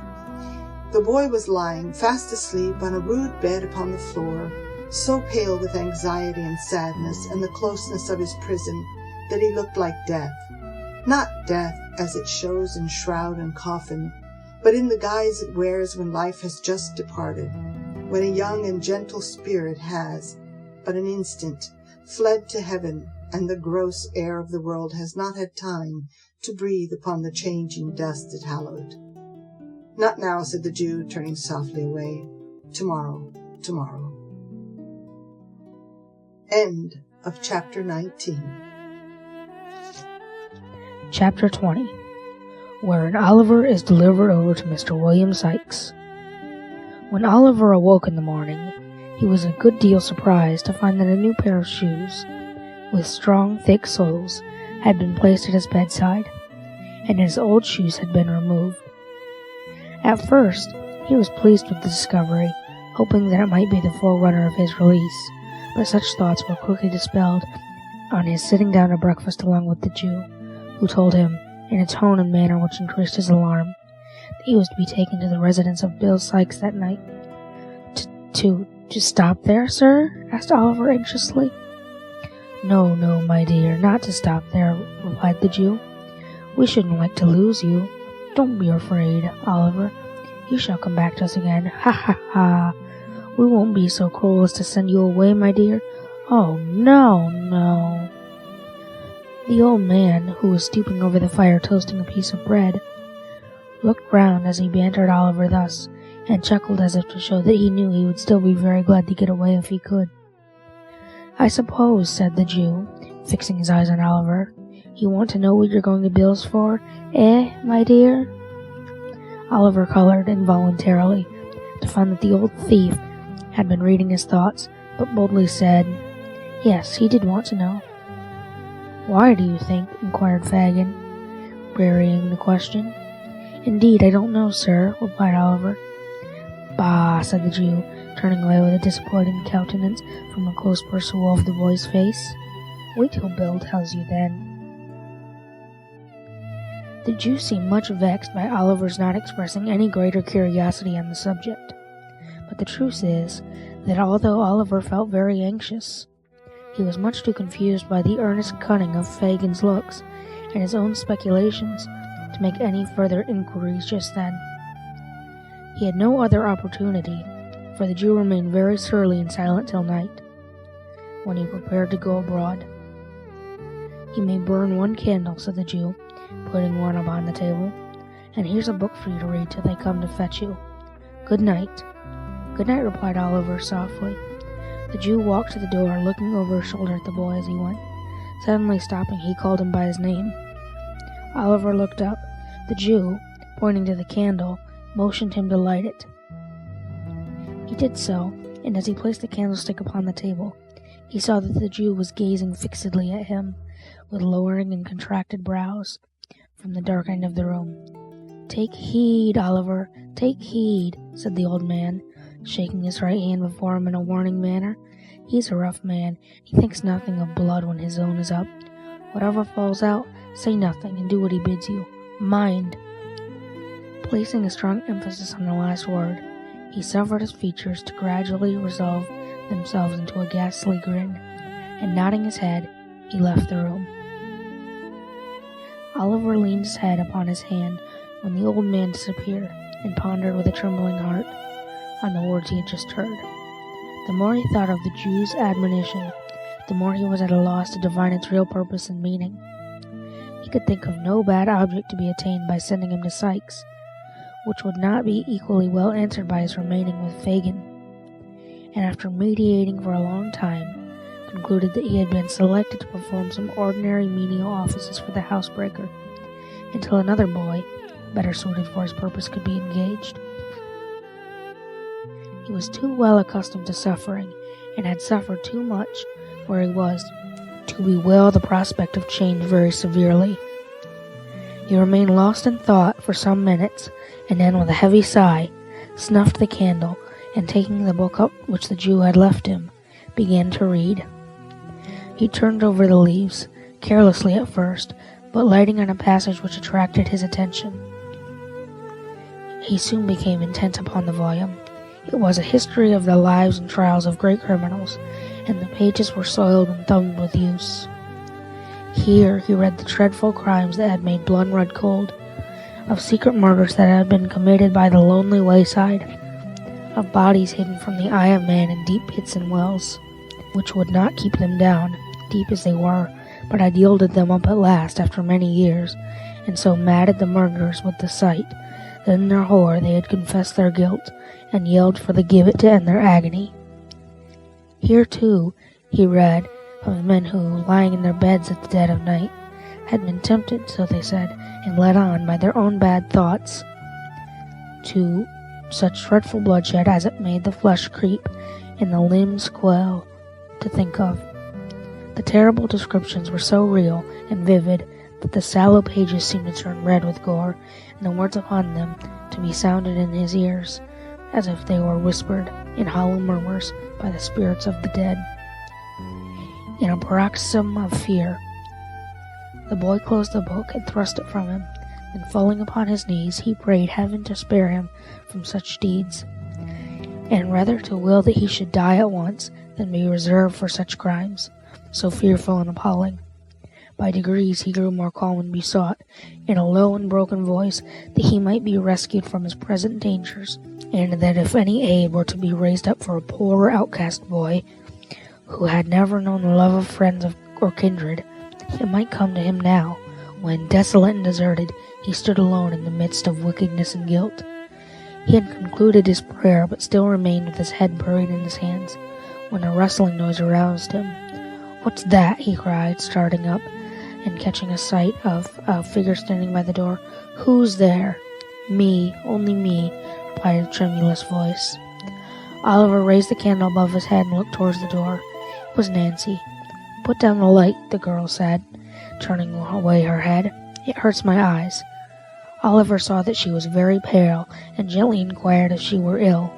The boy was lying fast asleep on a rude bed upon the floor, so pale with anxiety and sadness and the closeness of his prison that he looked like death. Not death as it shows in shroud and coffin, but in the guise it wears when life has just departed, when a young and gentle spirit has, but an instant, fled to heaven, and the gross air of the world has not had time to breathe upon the changing dust it hallowed. "Not now," said the Jew, turning softly away. "Tomorrow, tomorrow." End of Chapter 19. Chapter 20, wherein Oliver is delivered over to Mr. William Sikes. When Oliver awoke in the morning, he was a good deal surprised to find that a new pair of shoes, with strong, thick soles, had been placed at his bedside, and his old shoes had been removed. At first, he was pleased with the discovery, hoping that it might be the forerunner of his release, but such thoughts were quickly dispelled on his sitting down to breakfast along with the Jew, who told him, in a tone and manner which increased his alarm, that he was to be taken to the residence of Bill Sikes that night. To stop there, sir?" asked Oliver anxiously. No, my dear, not to stop there," replied the Jew. "We shouldn't like to lose you. Don't be afraid, Oliver. You shall come back to us again. Ha, ha, ha! We won't be so cruel as to send you away, my dear. Oh, no." The old man, who was stooping over the fire toasting a piece of bread, looked round as he bantered Oliver thus, and chuckled as if to show that he knew he would still be very glad to get away if he could. "I suppose," said the Jew, fixing his eyes on Oliver, "you want to know what you're going to Bill's for, my dear?" Oliver colored involuntarily to find that the old thief had been reading his thoughts, but boldly said, yes, he did want to know. Why do you think? Inquired Fagin, burying the question. Indeed, I don't know, sir, replied Oliver. Bah, said the Jew, turning away with a disappointed countenance from a close pursuit of the boy's face. Wait till Bill tells you then. The Jew seemed much vexed by Oliver's not expressing any greater curiosity on the subject. But the truth is that although Oliver felt very anxious, he was much too confused by the earnest cunning of Fagin's looks and his own speculations to make any further inquiries just then. He had no other opportunity, for the Jew remained very surly and silent till night, when he prepared to go abroad. You may burn one candle, said the Jew, putting one upon the table, and here's a book for you to read till they come to fetch you. Good night. Good night, replied Oliver softly. The Jew walked to the door, looking over his shoulder at the boy as he went. Suddenly stopping, he called him by his name. Oliver looked up. The Jew, pointing to the candle, motioned him to light it. He did so, and as he placed the candlestick upon the table, he saw that the Jew was gazing fixedly at him, with lowering and contracted brows, from the dark end of the room. Take heed, Oliver, take heed, said the old man, shaking his right hand before him in a warning manner. He's a rough man. He thinks nothing of blood when his own is up. Whatever falls out, say nothing and do what he bids you. Mind. Placing a strong emphasis on the last word, he suffered his features to gradually resolve themselves into a ghastly grin, and nodding his head, he left the room. Oliver leaned his head upon his hand when the old man disappeared, and pondered with a trembling heart on the words he had just heard. The more he thought of the Jew's admonition, the more he was at a loss to divine its real purpose and meaning. He could think of no bad object to be attained by sending him to Sikes, which would not be equally well answered by his remaining with Fagin, and after meditating for a long time, concluded that he had been selected to perform some ordinary menial offices for the housebreaker, until another boy, better suited for his purpose, could be engaged. He was too well accustomed to suffering, and had suffered too much where he was, to bewail the prospect of change very severely. He remained lost in thought for some minutes, and then with a heavy sigh, snuffed the candle, and taking the book up which the Jew had left him, began to read. He turned over the leaves, carelessly at first, but lighting on a passage which attracted his attention. He soon became intent upon the volume. It was a history of the lives and trials of great criminals, and the pages were soiled and thumbed with use. Here he read the dreadful crimes that had made blood run cold, of secret murders that had been committed by the lonely wayside, of bodies hidden from the eye of man in deep pits and wells, which would not keep them down, deep as they were, but had yielded them up at last after many years, and so maddened the murderers with the sight that in their horror they had confessed their guilt, and yelled for the gibbet to end their agony. Here, too, he read of men who, lying in their beds at the dead of night, had been tempted, so they said, and led on by their own bad thoughts to such dreadful bloodshed as it made the flesh creep and the limbs quail to think of. The terrible descriptions were so real and vivid that the sallow pages seemed to turn red with gore, and the words upon them to be sounded in his ears, as if they were whispered in hollow murmurs by the spirits of the dead. In a paroxysm of fear, the boy closed the book and thrust it from him, then falling upon his knees, he prayed heaven to spare him from such deeds, and rather to will that he should die at once than be reserved for such crimes, so fearful and appalling. By degrees he grew more calm and besought, in a low and broken voice, that he might be rescued from his present dangers, and that if any aid were to be raised up for a poor outcast boy, who had never known the love of friends or kindred, it might come to him now, when, desolate and deserted, he stood alone in the midst of wickedness and guilt. He had concluded his prayer, but still remained with his head buried in his hands, when a rustling noise aroused him. "What's that?" he cried, starting up, and catching a sight of a figure standing by the door. "Who's there?" "Me, only me," replied a tremulous voice. Oliver raised the candle above his head and looked towards the door. It was Nancy. "Put down the light," the girl said, turning away her head. "It hurts my eyes." Oliver saw that she was very pale, and gently inquired if she were ill.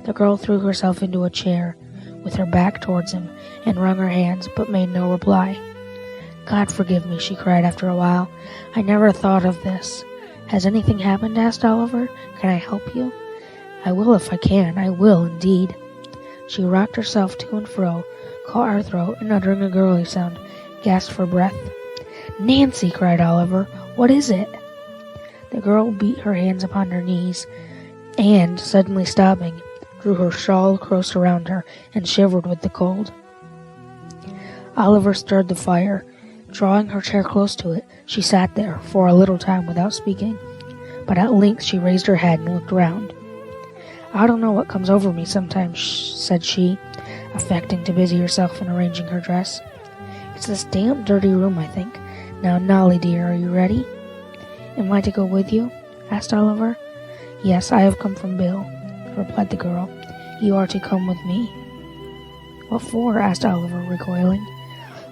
The girl threw herself into a chair, with her back towards him, and wrung her hands, but made no reply. "God forgive me," she cried after a while. "I never thought of this." "Has anything happened?" asked Oliver. "Can I help you?" "I will if I can. I will, indeed." She rocked herself to and fro, caught her throat, and uttering a gurgly sound, gasped for breath. "Nancy!" cried Oliver. "What is it?" The girl beat her hands upon her knees, and, suddenly stopping, drew her shawl close around her, and shivered with the cold. Oliver stirred the fire. Drawing her chair close to it, she sat there for a little time without speaking, but at length she raised her head and looked round. "I don't know what comes over me sometimes," said she, affecting to busy herself in arranging her dress. "It's this damp, dirty room, I think. Now, Nolly, dear, are you ready?" "Am I to go with you?" asked Oliver. "Yes, I have come from Bill," replied the girl. "You are to come with me." "What for?" asked Oliver, recoiling.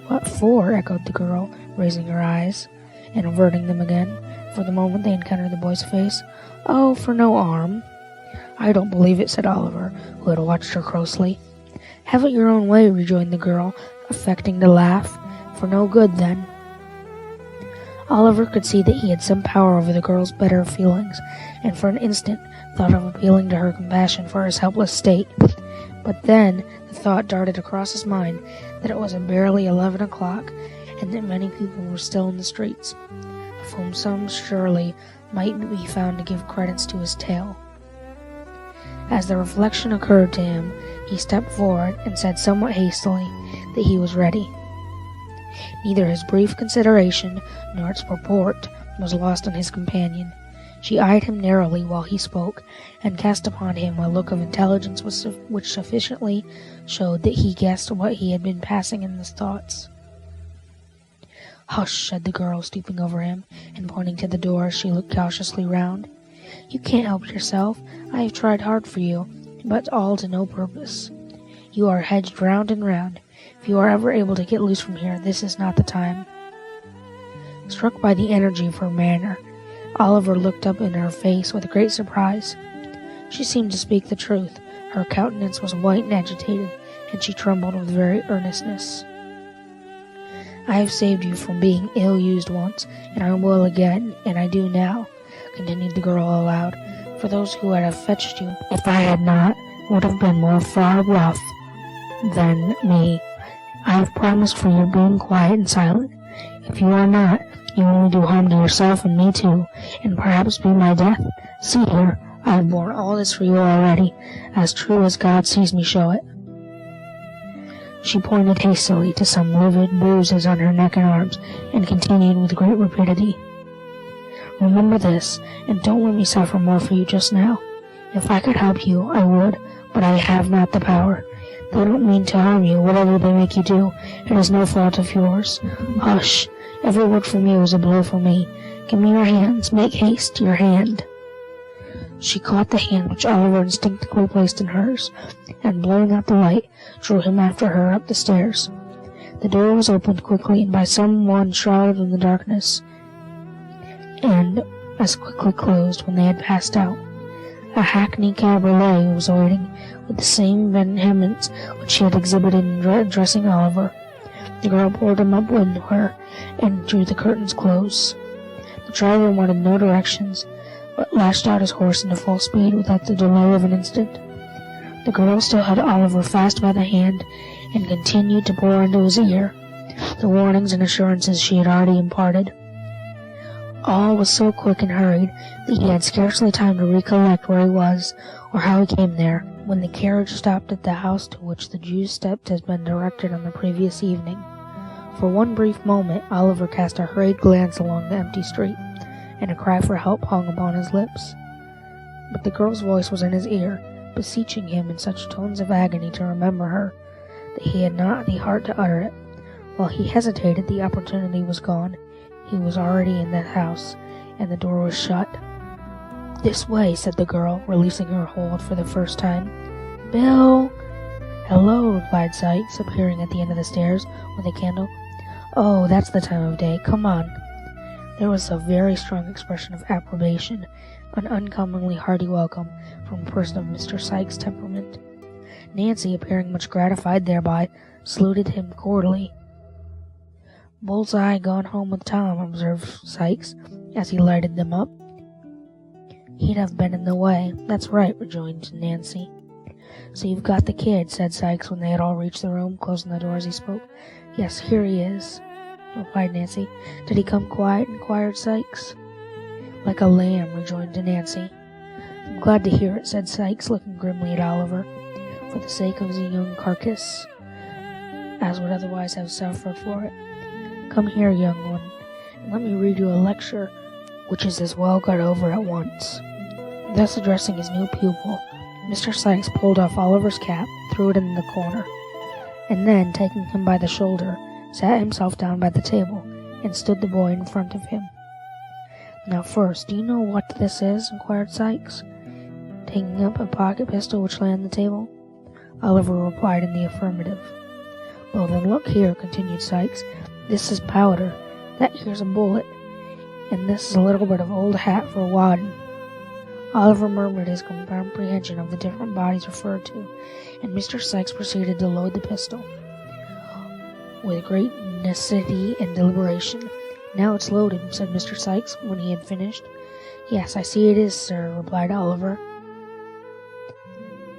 "What for?" echoed the girl, raising her eyes, and averting them again. For the moment they encountered the boy's face. "Oh, for no harm." "I don't believe it," said Oliver, who had watched her closely. "Have it your own way," rejoined the girl, affecting to laugh. "For no good, then." Oliver could see that he had some power over the girl's better feelings, and for an instant thought of appealing to her compassion for his helpless state. But then the thought darted across his mind that it was barely 11 o'clock, and that many people were still in the streets, of whom some surely might be found to give credence to his tale. As the reflection occurred to him, he stepped forward and said somewhat hastily that he was ready. Neither his brief consideration nor its purport was lost on his companion. She eyed him narrowly while he spoke, and cast upon him a look of intelligence which sufficiently showed that he guessed what he had been passing in his thoughts. "Hush," said the girl, stooping over him, and pointing to the door as she looked cautiously round. "You can't help yourself. I have tried hard for you, but all to no purpose. You are hedged round and round. If you are ever able to get loose from here, this is not the time." Struck by the energy of her manner, Oliver looked up in her face with great surprise. She seemed to speak the truth. Her countenance was white and agitated, and she trembled with very earnestness. "I have saved you from being ill-used once, and I will again, and I do now," continued the girl aloud, "for those who would have fetched you, if I had not, would have been more far rough than me. I have promised for your being quiet and silent. If you are not, you only do harm to yourself and me too, and perhaps be my death. See here, I have borne all this for you already, as true as God sees me show it." She pointed hastily to some livid bruises on her neck and arms, and continued with great rapidity. "Remember this, and don't let me suffer more for you just now. If I could help you, I would, but I have not the power. They don't mean to harm you, whatever they make you do. It is no fault of yours. Hush! Every word from you is a blow for me. Give me your hands. Make haste, your hand." She caught the hand which Oliver instinctively placed in hers, and blowing out the light, drew him after her up the stairs. The door was opened quickly and by some one shrouded in the darkness, and as quickly closed when they had passed out. A hackney cabriolet was waiting, with the same vehemence which she had exhibited in addressing Oliver. The girl pulled him up with her, and drew the curtains close. The driver wanted no directions, but lashed out his horse into full speed without the delay of an instant. The girl still had Oliver fast by the hand, and continued to pour into his ear the warnings and assurances she had already imparted. All was so quick and hurried that he had scarcely time to recollect where he was, or how he came there, when the carriage stopped at the house to which the Jew's steps had been directed on the previous evening. For one brief moment Oliver cast a hurried glance along the empty street, and a cry for help hung upon his lips. But the girl's voice was in his ear, beseeching him in such tones of agony to remember her, that he had not the heart to utter it. While he hesitated, the opportunity was gone. He was already in the house, and the door was shut. "This way," said the girl, releasing her hold for the first time. "Bill!" "Hello," replied Sikes, appearing at the end of the stairs with a candle. Oh, that's the time of day. Come on. There was a very strong expression of approbation, an uncommonly hearty welcome from a person of Mr. Sikes' temperament. Nancy, appearing much gratified thereby, saluted him cordially. "Bullseye gone home with Tom," observed Sikes, as he lighted them up. "He'd have been in the way." "That's right," rejoined Nancy. "So you've got the kid," said Sikes, when they had all reached the room, closing the door as he spoke. "Yes, here he is," replied Nancy. "Did he come quiet?" inquired Sikes. "Like a lamb," rejoined Nancy. "I'm glad to hear it," said Sikes, looking grimly at Oliver, "for the sake of the young carcass, as would otherwise have suffered for it. Come here, young one, and let me read you a lecture which is as well got over at once." Thus addressing his new pupil, Mr. Sikes pulled off Oliver's cap, threw it in the corner, and then, taking him by the shoulder, sat himself down by the table, and stood the boy in front of him. "Now first, do you know what this is?" inquired Sikes, taking up a pocket pistol which lay on the table. Oliver replied in the affirmative. "Well then, look here," continued Sikes. "This is powder, that here's a bullet, and this is a little bit of old hat for wadding." Oliver murmured his comprehension of the different bodies referred to, and Mr. Sikes proceeded to load the pistol with great nicety and deliberation. "Now it's loaded," said Mr. Sikes, when he had finished. "Yes, I see it is, sir," replied Oliver.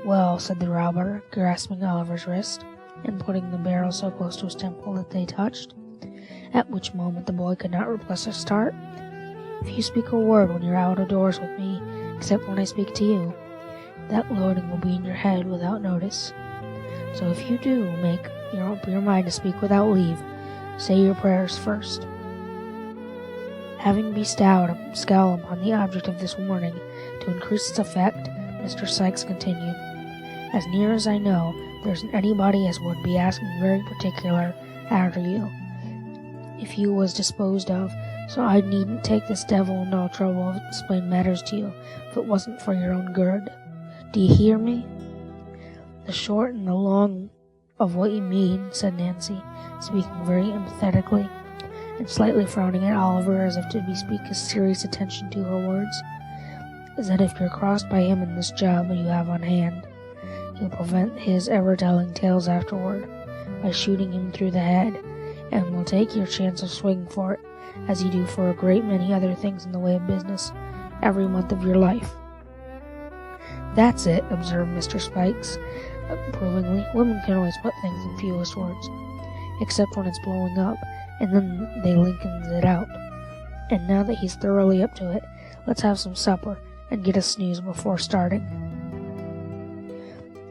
"Well," said the robber, grasping Oliver's wrist, and putting the barrel so close to his temple that they touched, at which moment the boy could not repress a start, "if you speak a word when you're out of doors with me, except when I speak to you, that loading will be in your head without notice. So if you do make up your mind to speak without leave, say your prayers first." Having bestowed a scowl upon the object of this warning to increase its effect, Mr. Sikes continued, "As near as I know, there isn't anybody as would be asking very particular arter you, if you was disposed of, so I needn't take this devil no trouble to explain matters to you, if it wasn't for your own good. Do you hear me?" "The short and the long of what you mean," said Nancy, speaking very emphatically, and slightly frowning at Oliver as if to bespeak his serious attention to her words, "is that if you're crossed by him in this job you have on hand, you'll prevent his ever telling tales afterward, by shooting him through the head, and will take your chance of swinging for it, as you do for a great many other things in the way of business, every month of your life." "That's it," observed Mr. Sikes approvingly. "Women can always put things in fewest words, except when it's blowing up, and then they linkens it out. And now that he's thoroughly up to it, let's have some supper, and get a snooze before starting."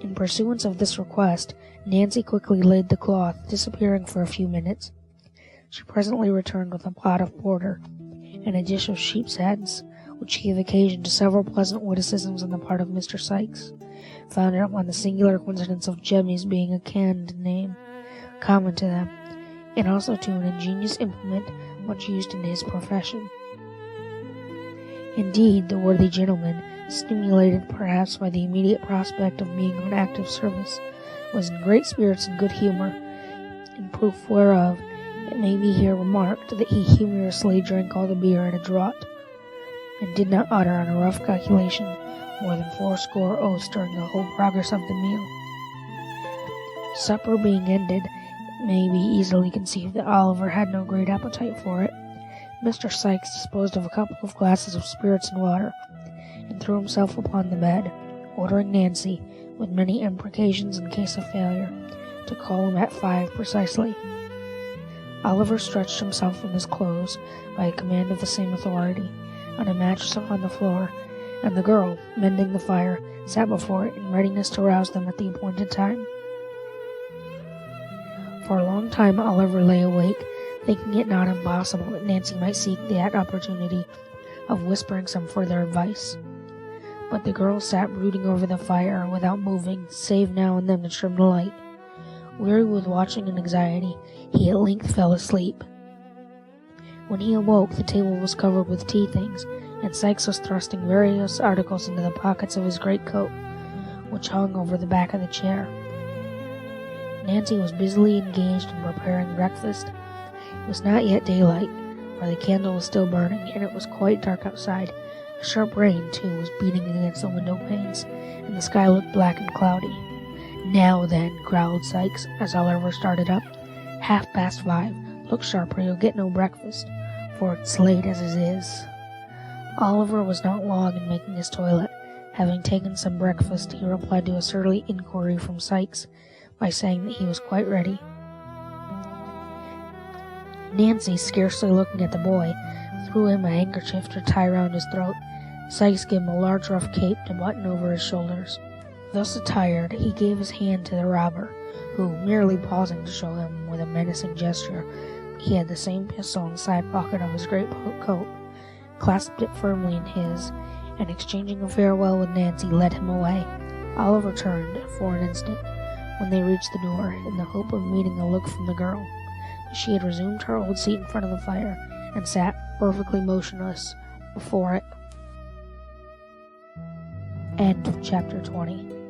In pursuance of this request, Nancy quickly laid the cloth, disappearing for a few minutes. She presently returned with a pot of porter, and a dish of sheep's heads, which gave occasion to several pleasant witticisms on the part of Mr. Sikes, founded upon the singular coincidence of Jemmy's being a canned name, common to them, and also to an ingenious implement much used in his profession. Indeed, the worthy gentleman, stimulated perhaps by the immediate prospect of being on active service, was in great spirits and good humour, in proof whereof it may be here remarked that he humorously drank all the beer at a draught, and did not utter, on a rough calculation, more than 80 oaths during the whole progress of the meal. Supper being ended, it may be easily conceived that Oliver had no great appetite for it. Mr. Sikes disposed of a couple of glasses of spirits and water, and threw himself upon the bed, ordering Nancy, with many imprecations in case of failure, to call him at 5 precisely. Oliver stretched himself in his clothes, by a command of the same authority, on a mattress upon the floor, and the girl, mending the fire, sat before it in readiness to rouse them at the appointed time. For a long time Oliver lay awake, thinking it not impossible that Nancy might seek that opportunity of whispering some further advice. But the girl sat brooding over the fire, without moving, save now and then to trim the light. Weary with watching and anxiety, he at length fell asleep. When he awoke, the table was covered with tea things, and Sikes was thrusting various articles into the pockets of his greatcoat, which hung over the back of the chair. Nancy was busily engaged in preparing breakfast, It was not yet daylight, for the candle was still burning, and it was quite dark outside. A sharp rain, too, was beating against the window panes, and the sky looked black and cloudy. "Now then," growled Sikes, as Oliver started up. "5:30. Look sharp, or you'll get no breakfast, for it's late as it is." Oliver was not long in making his toilet. Having taken some breakfast, he replied to a surly inquiry from Sikes by saying that he was quite ready. Nancy, scarcely looking at the boy, threw him a handkerchief to tie round his throat. Sikes gave him a large rough cape to button over his shoulders. Thus attired, he gave his hand to the robber, who, merely pausing to show him with a menacing gesture he had the same pistol in the side pocket of his great coat, clasped it firmly in his, and exchanging a farewell with Nancy, led him away. Oliver turned, for an instant, when they reached the door, in the hope of meeting a look from the girl. But she had resumed her old seat in front of the fire, and sat perfectly motionless before it. End of chapter 20.